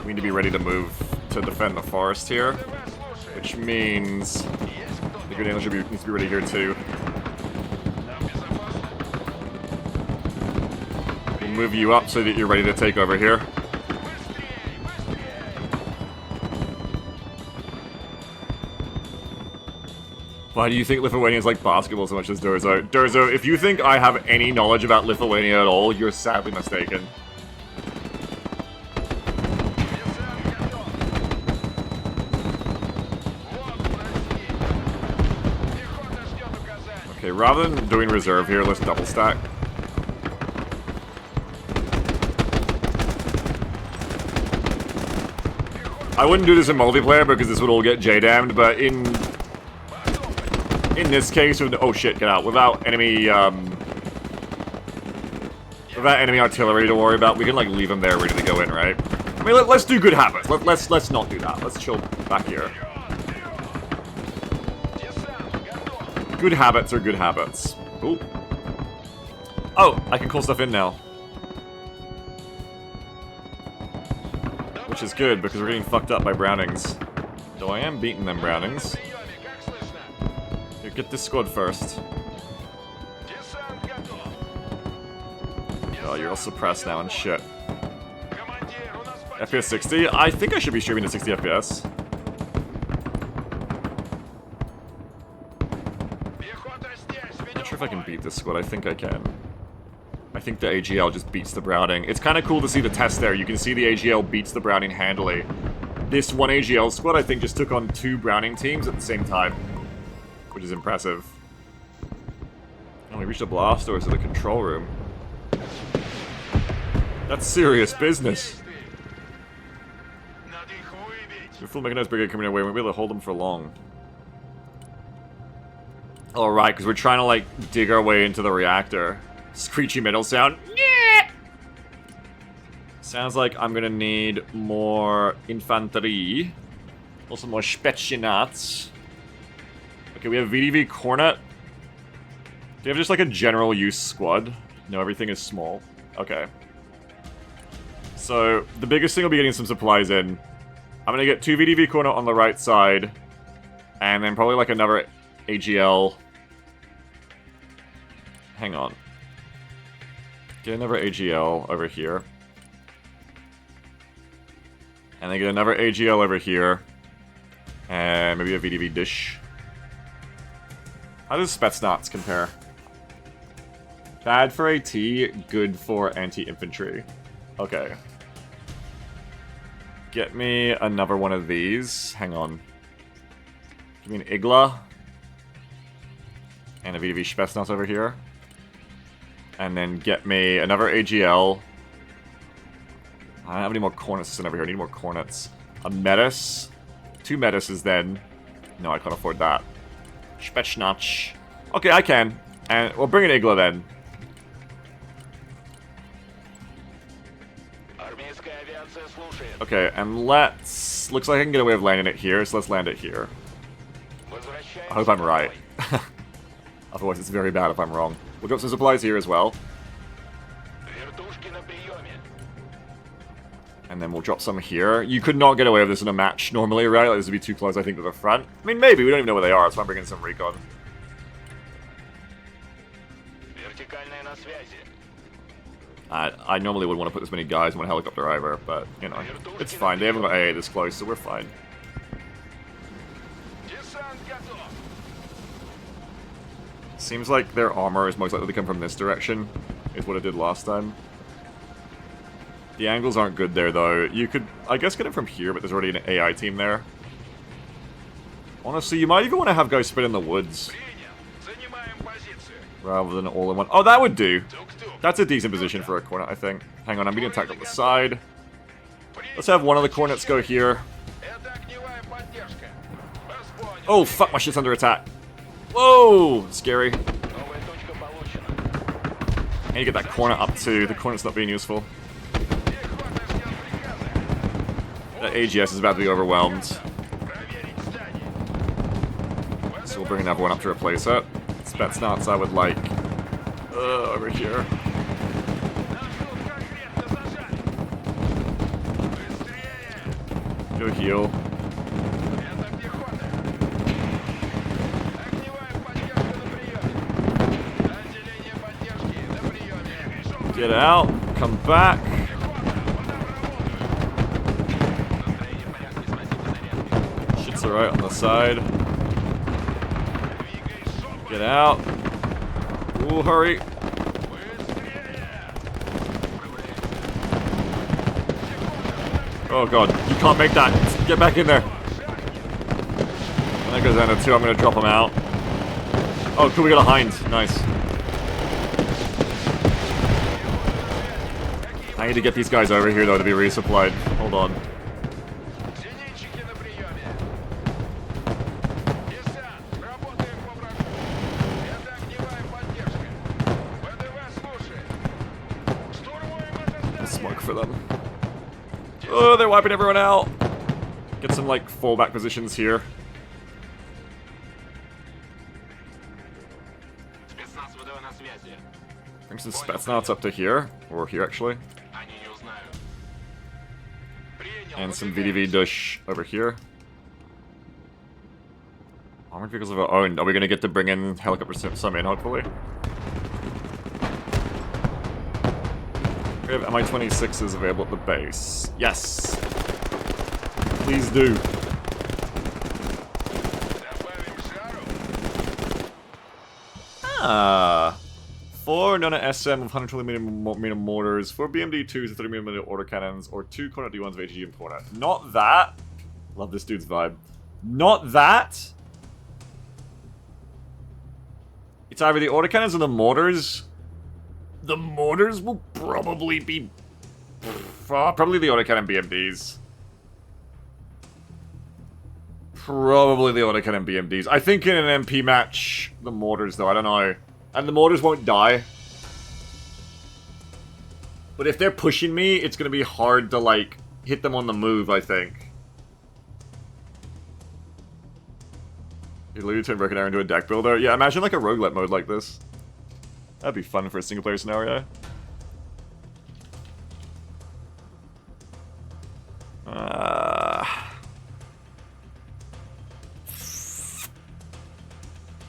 We need to be ready to move to defend the forest here, which means the grenade launcher needs to be ready here too. We'll move you up so that you're ready to take over here. Why do you think Lithuanians like basketball so much as Durzo? Durzo, if you think I have any knowledge about Lithuania at all, you're sadly mistaken. Okay, rather than doing reserve here, let's double stack. I wouldn't do this in multiplayer because this would all get J-damned, but in this case, with oh shit, get out! Without enemy artillery to worry about, we can like leave them there ready to go in, right? I mean, let's do good habits. Let's not do that. Let's chill back here. Good habits are good habits. Ooh. Oh, I can call stuff in now. Which is good, because we're getting fucked up by Brownings. Though I am beating them Brownings. Here, get this squad first. Oh, you're all suppressed now and shit. FPS 60? I think I should be streaming to 60 FPS. Not sure if I can beat this squad. I think I can. I think the AGL just beats the Browning. It's kind of cool to see the test there. You can see the AGL beats the Browning handily. This one AGL squad, I think, just took on 2 Browning teams at the same time. Which is impressive. Oh, we reached a blast doors to the control room. That's serious business. The full mechanized brigade coming our way, we won't be able to hold them for long. Alright, because we're trying to, like, dig our way into the reactor. Screechy metal sound. Yeah! Sounds like I'm gonna need more infantry. Also more Spetsnaz. Okay, we have VDV Cornet. Do you have just like a general use squad? No, everything is small. Okay. So, the biggest thing will be getting some supplies in. I'm gonna get 2 VDV Cornet on the right side. And then probably like another AGL. Hang on. Get another AGL over here. And then get another AGL over here. And maybe a VDV dish. How does Spetsnaz compare? Bad for AT, good for anti-infantry. Okay. Get me another one of these. Hang on. Give me an Igla. And a VDV Spetsnaz over here. And then get me another AGL. I don't have any more Cornets over here. I need more Cornets. A Metis. 2 Metises then. No, I can't afford that. Spetsnaz. Okay, I can. And we'll bring an Igla then. Okay, and let's... Looks like I can get away with landing it here, so let's land it here. I hope I'm right. Otherwise it's very bad if I'm wrong. We'll drop some supplies here as well. And then we'll drop some here. You could not get away with this in a match normally, right? Like, this would be too close, I think, to the front. I mean, maybe. We don't even know where they are. That's why I'm bringing some recon. I normally would want to put this many guys in one helicopter either, but, you know, it's fine. They haven't got AA this close, so we're fine. Seems like their armor is most likely to come from this direction, is what it did last time. The angles aren't good there, though. You could, I guess, get it from here, but there's already an AI team there. Honestly, you might even want to have guys spin in the woods. Rather than all in one. Oh, that would do. That's a decent position for a Cornet, I think. Hang on, I'm being attacked on the side. Let's have one of the Cornets go here. Oh, fuck, my shit's under attack. Whoa! Scary. I need to get that corner up too. The corner's not being useful. That AGS is about to be overwhelmed. So we'll bring another one up to replace it. Spetsnaz I would like over here. Go heal. Get out, come back. Shit's alright on the side. Get out. Ooh, hurry. Oh god, you can't make that. Get back in there. And there goes Ender 2, I'm gonna drop him out. Oh cool, we got a Hind. Nice. I need to get these guys over here though to be resupplied. Hold on. Smoke for them. Oh, they're wiping everyone out. Get some like fallback positions here. Bring some Spetsnaz up to here, or here actually. And some VDV Dush over here. Armored vehicles of our own. Are we gonna get to bring in helicopter some in, hopefully? We have Mi-26s available at the base. Yes! Please do. Ah! 4 Nona SM of 120mm mortars, 4 BMD-2s with 30mm autocannons, or 2 Cornet D1s of HG and Cornet. Not that! Love this dude's vibe. Not that! It's either the autocannons or the mortars. The mortars will probably be... probably the autocannon BMDs. Probably the autocannon BMDs. I think in an MP match, the mortars though, I don't know. And the mortars won't die. But if they're pushing me, it's gonna be hard to, like, hit them on the move, I think. You literally turn Broken Arrow into a deck builder? Yeah, imagine like a roguelite mode like this. That'd be fun for a single player scenario.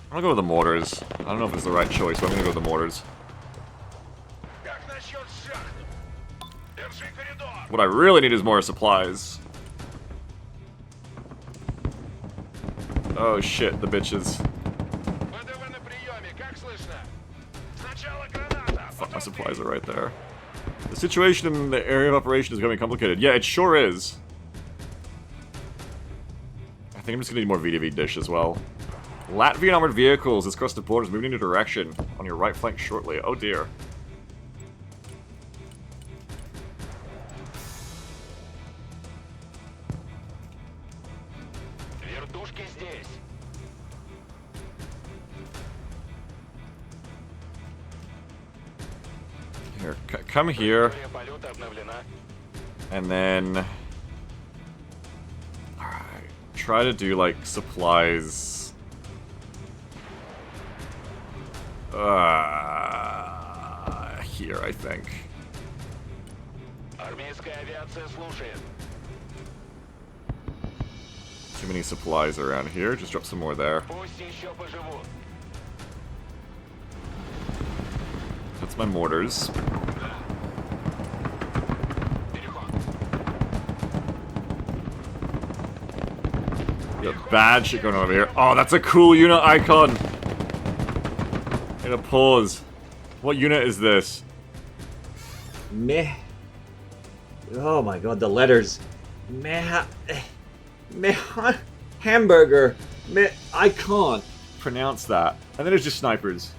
I'm gonna go with the mortars. I don't know if it's the right choice, but I'm gonna go with the mortars. What I really need is more supplies. Oh shit, the bitches. Fuck, my supplies are right there. The situation in the area of operation is becoming complicated. Yeah, it sure is. I think I'm just gonna need more VDV dish as well. Latvian armored vehicles is across the borders, moving in a direction on your right flank shortly. Oh dear. Here, come here. And then... Alright, try to do like supplies... here, I think. Too many supplies around here. Just drop some more there. That's my mortars. We got bad shit going on over here. Oh, that's a cool unit icon! In a pause. What unit is this? Meh. Oh my god, the letters. Meh. Meh. Hamburger. Meh. I can't Pronounce that. And then it's just snipers.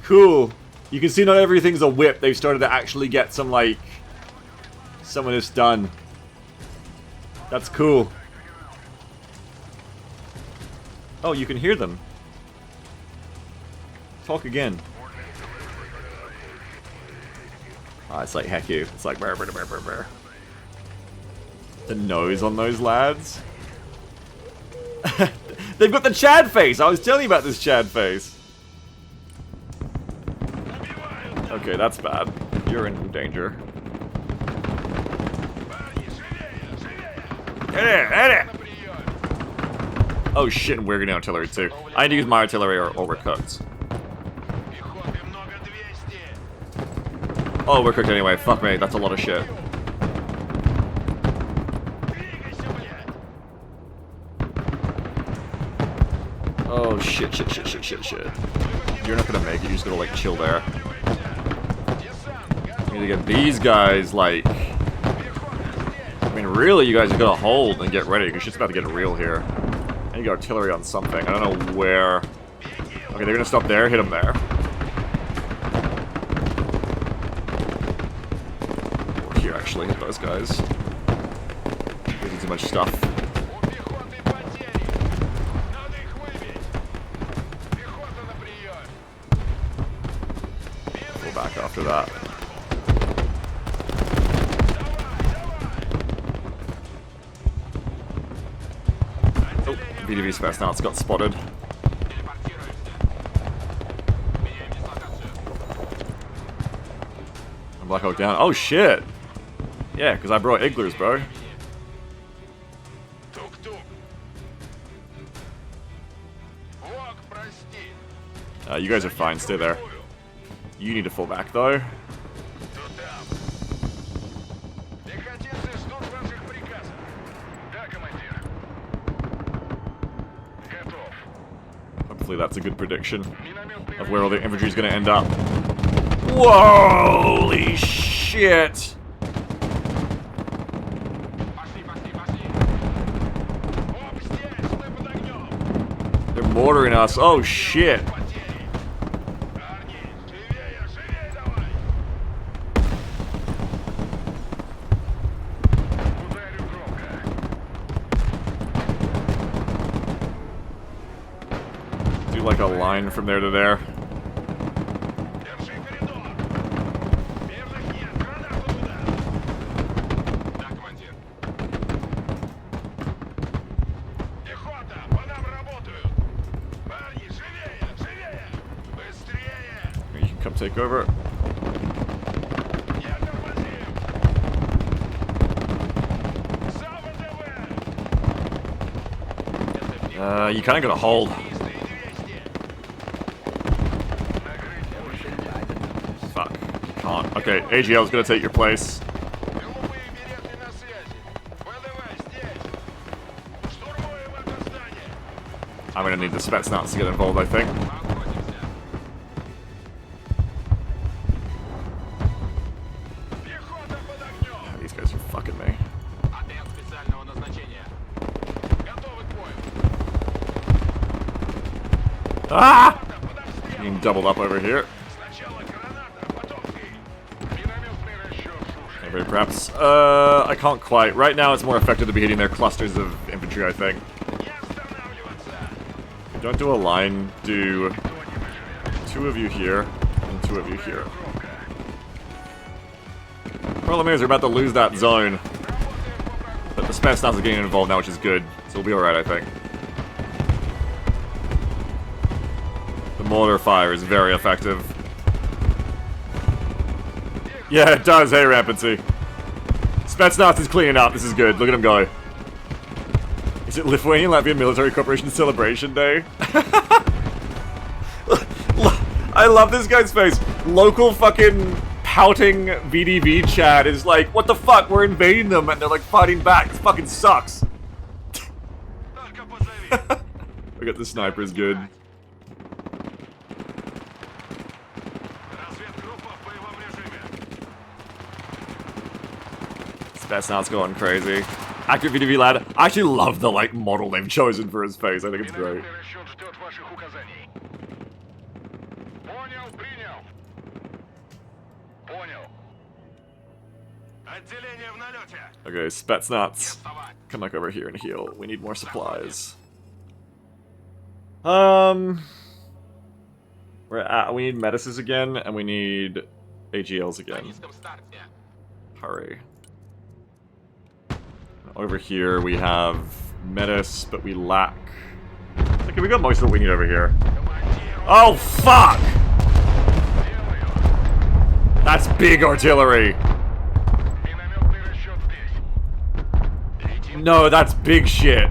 Cool. You can see not everything's a whip. They've started to actually get some, like... some of this done. That's cool. Oh, you can hear them. Talk again. Oh, it's like heck you. It's like brr, brr, brr, brr, brr. The nose on those lads. They've got the Chad face! I was telling you about this Chad face. Okay, that's bad. You're in danger. Oh shit, and we're getting artillery too. I need to use my artillery or we're cooked. Oh, we're cooked anyway. Fuck me, that's a lot of shit. Oh shit, shit, shit, shit, shit, shit. You're not gonna make it, you're just gonna like chill there. We need to get these guys like... I mean really you guys are gonna hold and get ready, because shit's about to get real here. I need to get artillery on something, I don't know where. Okay, they're gonna stop there, hit them there. Or here actually, hit those guys. Losing too much stuff. Back after that. Oh, VDV Spetsnaz got spotted. And Black Hawk down. Oh shit! Yeah, because I brought Igglers, bro. You guys are fine, stay there. You need to fall back, though. Hopefully that's a good prediction of where all the infantry is going to end up. Whoa, holy shit! They're mortaring us. Oh shit! Like a line from there to there. You can come take over. You kinda gotta hold. Okay, AGL's gonna take your place. I'm gonna need the Spetsnaz to get involved, I think. These guys are fucking me. Ah! Being doubled up over here. Perhaps. I can't quite. Right now it's more effective to be hitting their clusters of infantry, I think. Don't do a line, do 2 of you here, and 2 of you here. Problem is, we're about to lose that zone. But the Spetsnaz are getting involved now, which is good. So we'll be alright, I think. The mortar fire is very effective. Yeah, it does. Hey, Rampancy. Spetsnaz is cleaning up. This is good. Look at him go. Is it Lithuanian Latvian Military Corporation Celebration Day? I love this guy's face. Local fucking pouting VDV chat is like, what the fuck? We're invading them and they're like fighting back. This fucking sucks. Look at the sniper is good. Spetsnaz going crazy. Active VDV lad. I actually love the like model they've chosen for his face. I think it's great. Okay, Spetsnaz. Come back over here and heal. We need more supplies. We need Medicis again, and we need AGLs again. Hurry. Over here we have Metis, but we lack... Okay, we got most of what we need over here. Oh, fuck! That's big artillery! No, that's big shit.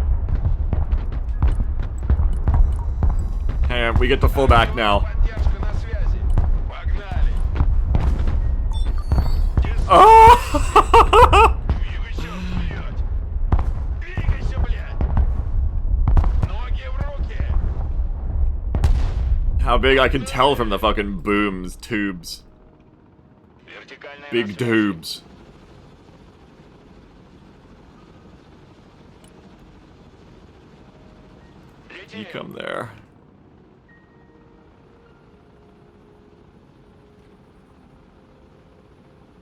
Hey, we get the full back now. Oh! How big? I can tell from the fucking booms, tubes. Big tubes. You come there.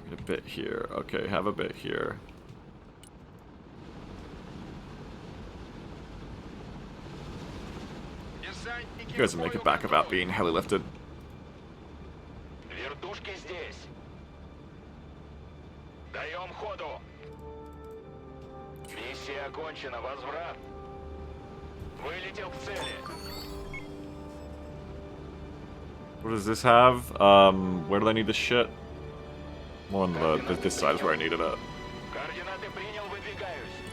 Get a bit here. Okay, have a bit here. You guys will make it back without being heli lifted. What does this have? Where do I need this shit? More on this side is where I needed it.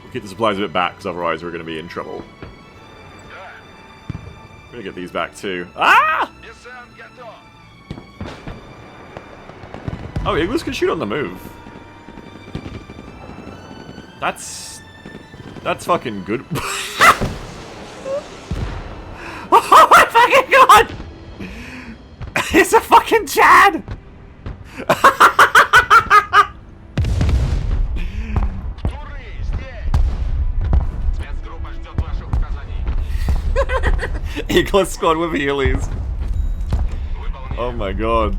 We'll keep the supplies a bit back, because otherwise we're going to be in trouble. We're going to get these back too. Ah! Oh, Igloos can shoot on the move. That's fucking good. Oh my fucking god! It's a fucking Chad! Igloos squad with Heelys. Oh my god.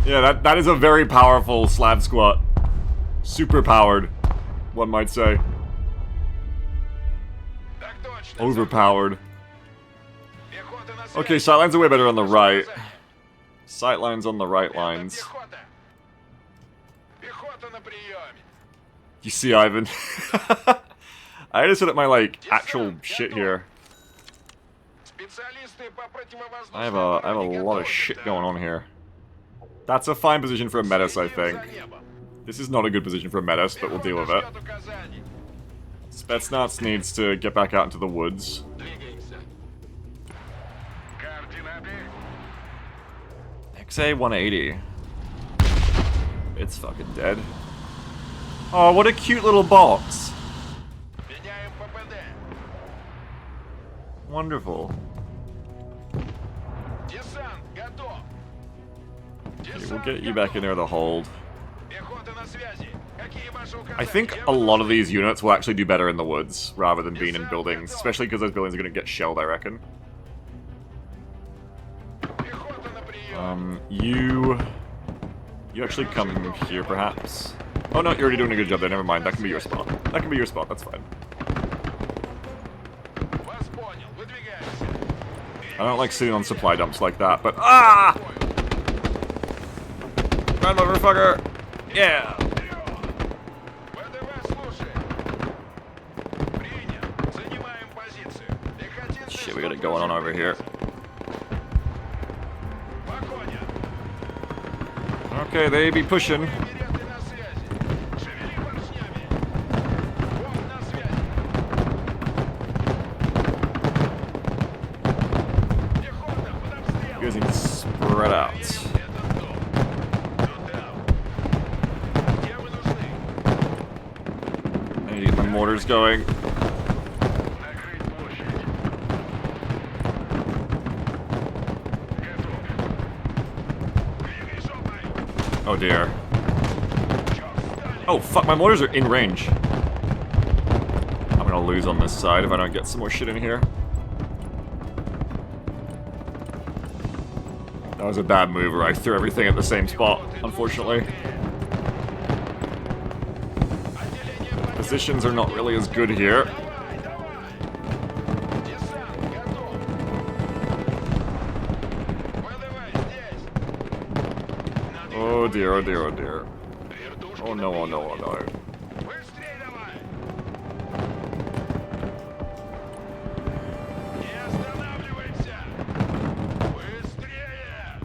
Yeah, that is a very powerful Slav squat. Super powered, one might say. Overpowered. Okay, sightlines are way better on the right. Sightlines on the right lines. You see, Ivan? I had to set up my, like, actual shit here. I have a lot of shit going on here. That's a fine position for a Metis, I think. This is not a good position for a Metis, but we'll deal with it. Spetsnaz needs to get back out into the woods. XA 180. It's fucking dead. Oh, what a cute little box. Wonderful. Okay, we'll get you back in there to hold. I think a lot of these units will actually do better in the woods, rather than being in buildings. Especially because those buildings are going to get shelled, I reckon. You actually come here, perhaps? Oh no, you're already doing a good job there, never mind. That can be your spot. That can be your spot, that's fine. I don't like sitting on supply dumps like that, but ah! Run, motherfucker! Yeah! Shit, we got it going on over here. Okay, they be pushing. You guys need to spread out. I need to get my mortars going. Oh dear. Oh fuck, my mortars are in range. I'm gonna lose on this side if I don't get some more shit in here. That was a bad move where I threw everything at the same spot, unfortunately. Positions are not really as good here. Oh dear, oh dear, oh dear. Oh no, oh no, oh no. Быстрей давай! Не останавливайся! Быстрее!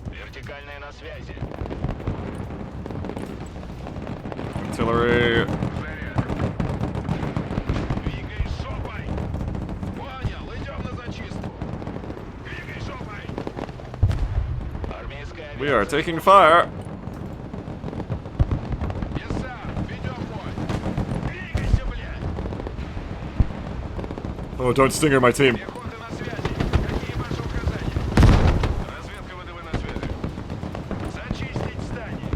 Вертикальная на связи. Artillery. Заряд. Двигай шопой! Понял, идем на зачистку. Двигай шопой! Армейская We are taking fire. Десант, ведем бой! Двигайся, блядь! Oh, don't stinger my team. Пехота на связи. Какие ваши указания? Разведка ВДВ на связи. Зачистить здание.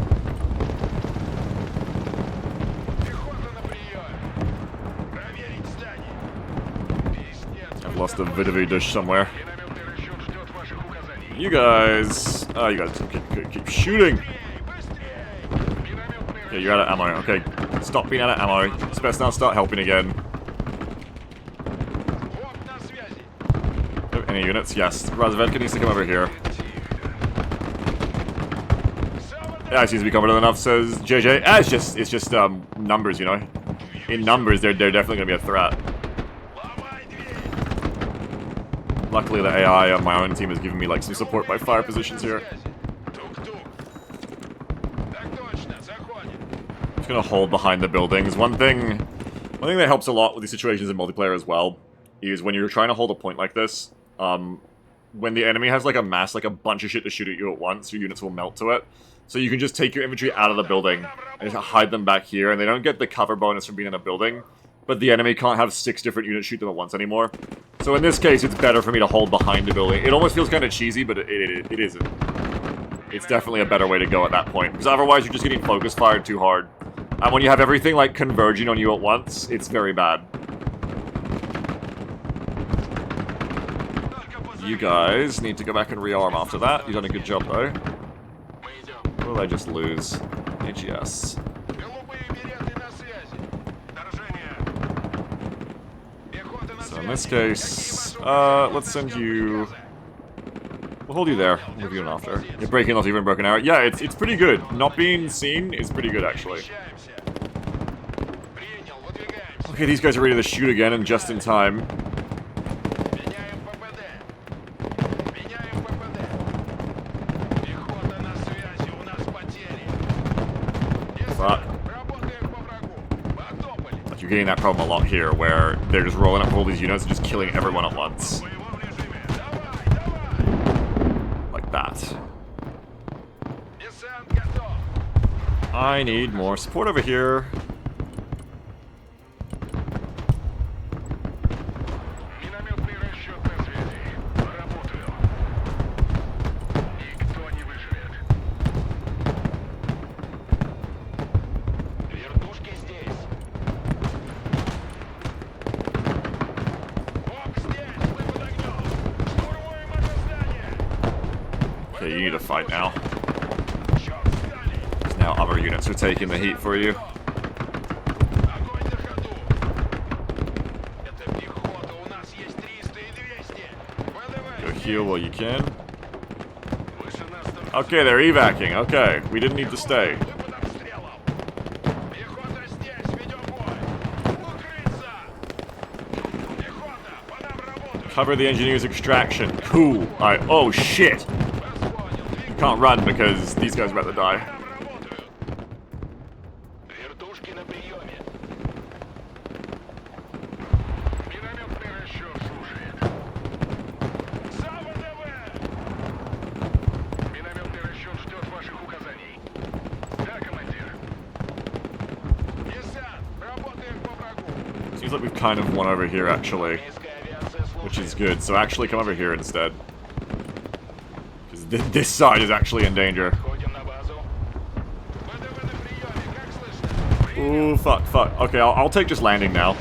Пехота на приеме. Проверить здание. Пиздец. I've lost a VidV dish somewhere. Минометный расчет ждет ваших указаний. You guys. Oh, you guys keep shooting. Быстрей! Минометный Okay, you're out of ammo. Okay, stop being out of ammo. It's best now start helping again. ВОП на связи. Oh, any units? Yes. Razvedka needs to come over here. Yeah, it seems to be covered enough, says JJ. Ah, it's just numbers, you know. In numbers, they're definitely gonna be a threat. Ломай дверь. Luckily, the AI on my own team has given me like some support by fire positions here. Тук-тук. Так точно, заходим. Just gonna hold behind the buildings. One thing that helps a lot with these situations in multiplayer as well is when you're trying to hold a point like this. When the enemy has like a mass, like a bunch of shit to shoot at you at once, your units will melt to it. So you can just take your infantry out of the building and just hide them back here, and they don't get the cover bonus from being in a building. But the enemy can't have 6 different units shoot them at once anymore. So in this case, it's better for me to hold behind the building. It almost feels kind of cheesy, but it isn't. It's definitely a better way to go at that point, because otherwise you're just getting focus fired too hard. And when you have everything like converging on you at once, it's very bad. You guys need to go back and rearm after that. You've done a good job though. Мы идем. What will I just lose? AGS. Голубые береты на связи. Вторжение. Пехота на So in связи. this case, let's send you. We'll hold you there. We'll give you an after. You're breaking not even broken arrow. Yeah, it's pretty good. Not being seen is pretty good actually. Перемещаемся. Принял, выдвигаемся. Okay, these guys are ready to shoot again and just in time. Меняем ППД. Меняем ППД. Пехота на связи, у нас потери. Fuck. Работаем по врагу. Потопали. Like you're getting that problem a lot here, where they're just rolling up all these units and just killing everyone at once, В боевом режиме. Давай, давай. like that. Десант готов. I need more support over here. Минометный расчет на связи. Работаю. Никто не выживет. Вертушки здесь. Бог здесь, мы под огнем. Штурмуем это здание. Okay, you need to fight now. Чёрт встали. Because now other units are taking the heat for you. Огонь на ходу. Это пехота, у нас есть 300 и 200. Go ВДВ. heal while you can. Выше нас торпеды. Okay, they're evacuing. Okay, we didn't need to stay. Мы под обстрелом. Пехота здесь, ведем бой. Укрыться. Пехота, по нам работают. Cover the engineer's extraction. Cool. Alright. Oh shit. Вас понял. Can't run because these guys are about to die. По нам работают. Вертушки на приеме. Минометный расчет слушает. За ВДВ. Минометный расчет ждет ваших указаний. Да, командир. Десант, работаем по врагу. Seems like we've kind of won over here actually, Армейская авиация which is слушает. good. So actually come over here instead. Because this side is actually in danger. Ходим на базу. ВДВ на приеме, как слышно? Ooh, fuck, fuck. Okay, I'll take just landing now.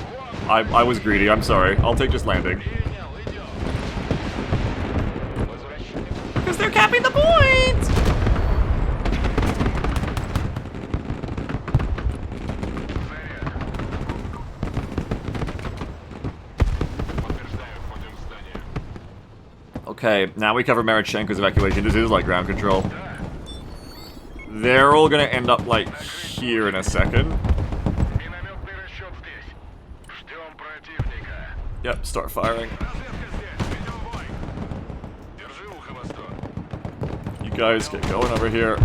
I was greedy, I'm sorry. I'll take just landing. Принял, идем. Возвращаемся. Because they're capping the point! Заряд. Подтверждаю, входим в здание. Okay, now we cover Marichenko's evacuation. This is like ground control. Да. They're all gonna end up, like, here in a second. Минометный расчет здесь. Ждем противника. Yep, start firing. Разведка здесь. Ведем бой. Держи ухо восток. You guys get going over here.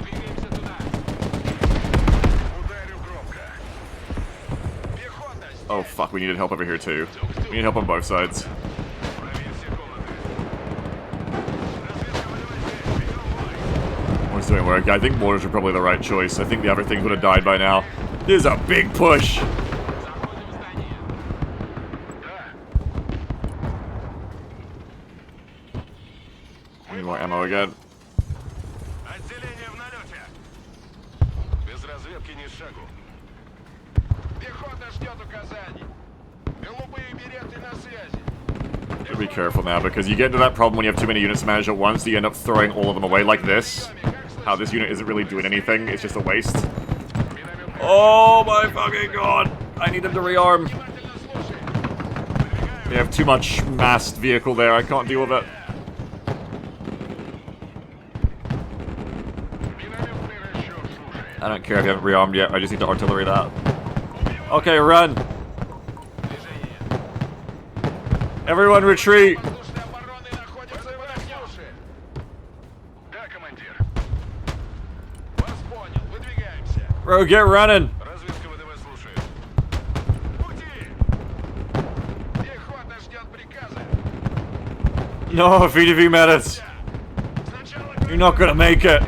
Двигаемся туда. Ударю громко. Пехота здесь. Oh fuck, we needed help over here too. We need help on both sides. Проверь все комнаты. Разведка валила здесь. Ведем бой. Mortar's doing work. I think mortars are probably the right choice. I think the other things would have died by now. This is a big push. Заходим в здание. Да. I need more ammo again. Отделение в налете. Без разведки ни шагу. Пехота ждет указаний. Голубые береты на связи. Gotta be careful now because you get into that problem when you have too many units to manage at once. You end up throwing all of them away like this. How this unit isn't really doing anything. It's just a waste. Oh my fucking god. I need them to rearm. Внимательно слушай. They have too much massed vehicle there. I can't deal with it. Минометный расчет слушай. I don't care if you haven't rearmed yet. I just need to artillery that. Okay, run. Движение. Everyone retreat. Воздушной обороны находится в расчёше. Да, командир. Вас понял. Выдвигаемся. Bro, get running. Разведка ВДВ слушает. Пути! Пехота ждет приказа. No, VDV medics. Сначала You're not gonna make it.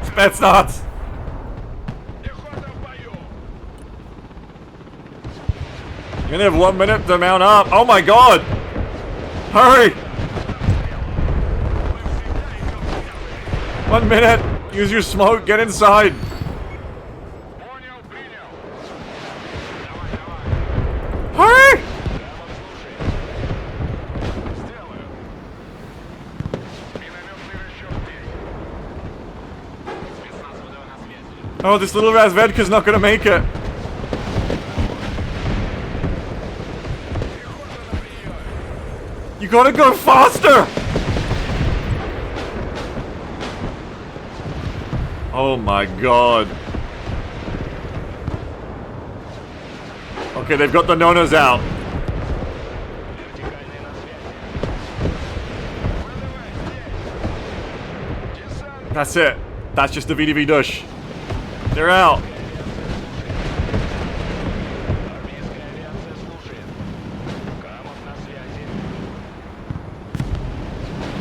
Spetsnaz. пехота в бою. You only have 1 minute to mount up. Oh my god. Hurry. 1 minute. Use your smoke. Get inside. Понял, принял. Давай, давай. Hurry. Сделаю. Минометный расчет здесь. Спецназ ВДВ на связи. Oh, this little Razvedka's not gonna make it. Пехота на приеме. You gotta go faster. Oh my god. Okay, they've got the Nonas out. Вертикальные на связи. ВДВ здесь. Десант. That's it. That's just the VDV Dush. They're out. Армейская авиация слушает. Камов на связи.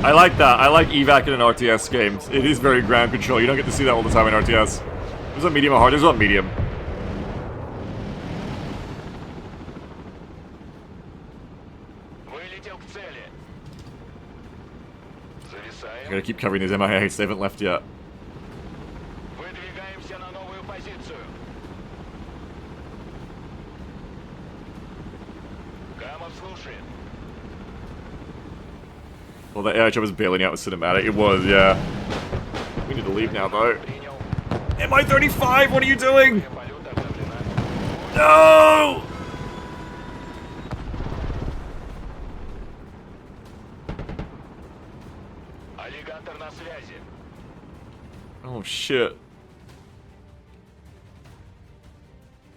I like that. I like evac in an RTS game. It is very ground control. You don't get to see that all the time in RTS. There's a medium or hard. There's not medium. Вылетел к цели. I'm Зависаем. gonna keep covering these MIAs. They haven't left yet. Выдвигаемся на новую позицию. Камов слушает. Well, the air job was bailing out with cinematic. It was, yeah. We need to leave now, though. Принял. MI-35, what are you doing? Полет обновлена. No! Аллигатор на связи. Oh, shit.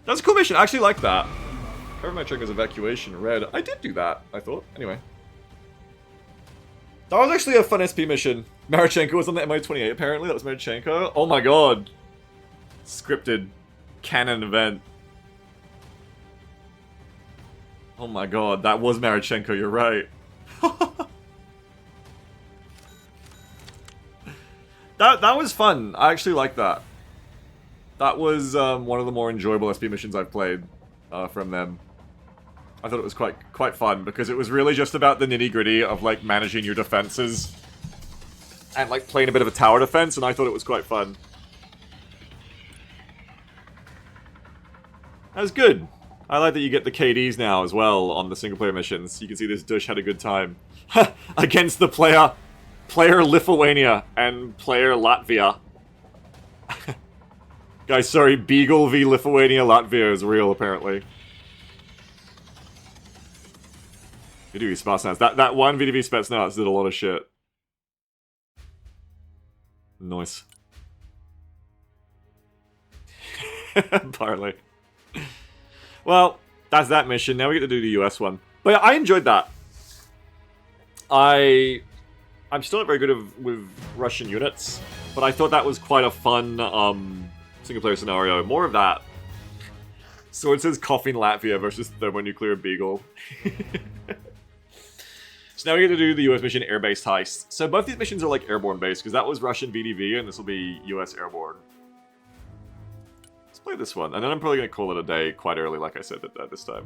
That's a cool mission. I actually like that. Cover my trigger's evacuation red. I did do that, I thought. Anyway. That was actually a fun SP mission. Marichenko was on the MI-28, apparently. That was Marichenko. Oh my god. Scripted. Canon event. Oh my god, that was Marichenko, you're right. That was fun. I actually like that. That was one of the more enjoyable SP missions I've played from them. I thought it was quite fun because it was really just about the nitty-gritty of like managing your defenses and like playing a bit of a tower defense, and I thought it was quite fun. That was good. I like that you get the KDs now as well on the single player missions. You can see this Dush had a good time against the player Lithuania and player Latvia. Guys, sorry, Beagle v Lithuania Latvia is real apparently. VDV Spetsnaz. That one VDV Spetsnaz did a lot of shit. Nice. Partly. Well, that's that mission. Now we get to do the US one. But yeah, I enjoyed that. I'm still not very good with Russian units, but I thought that was quite a fun single-player scenario. More of that. So it says Coughing Latvia versus Thermonuclear Beagle. So now we get to do the US mission Air-Based Heist. So both these missions are like airborne-based, because that was Russian VDV, and this will be US airborne. Let's play this one, and then I'm probably going to call it a day quite early, like I said at this time.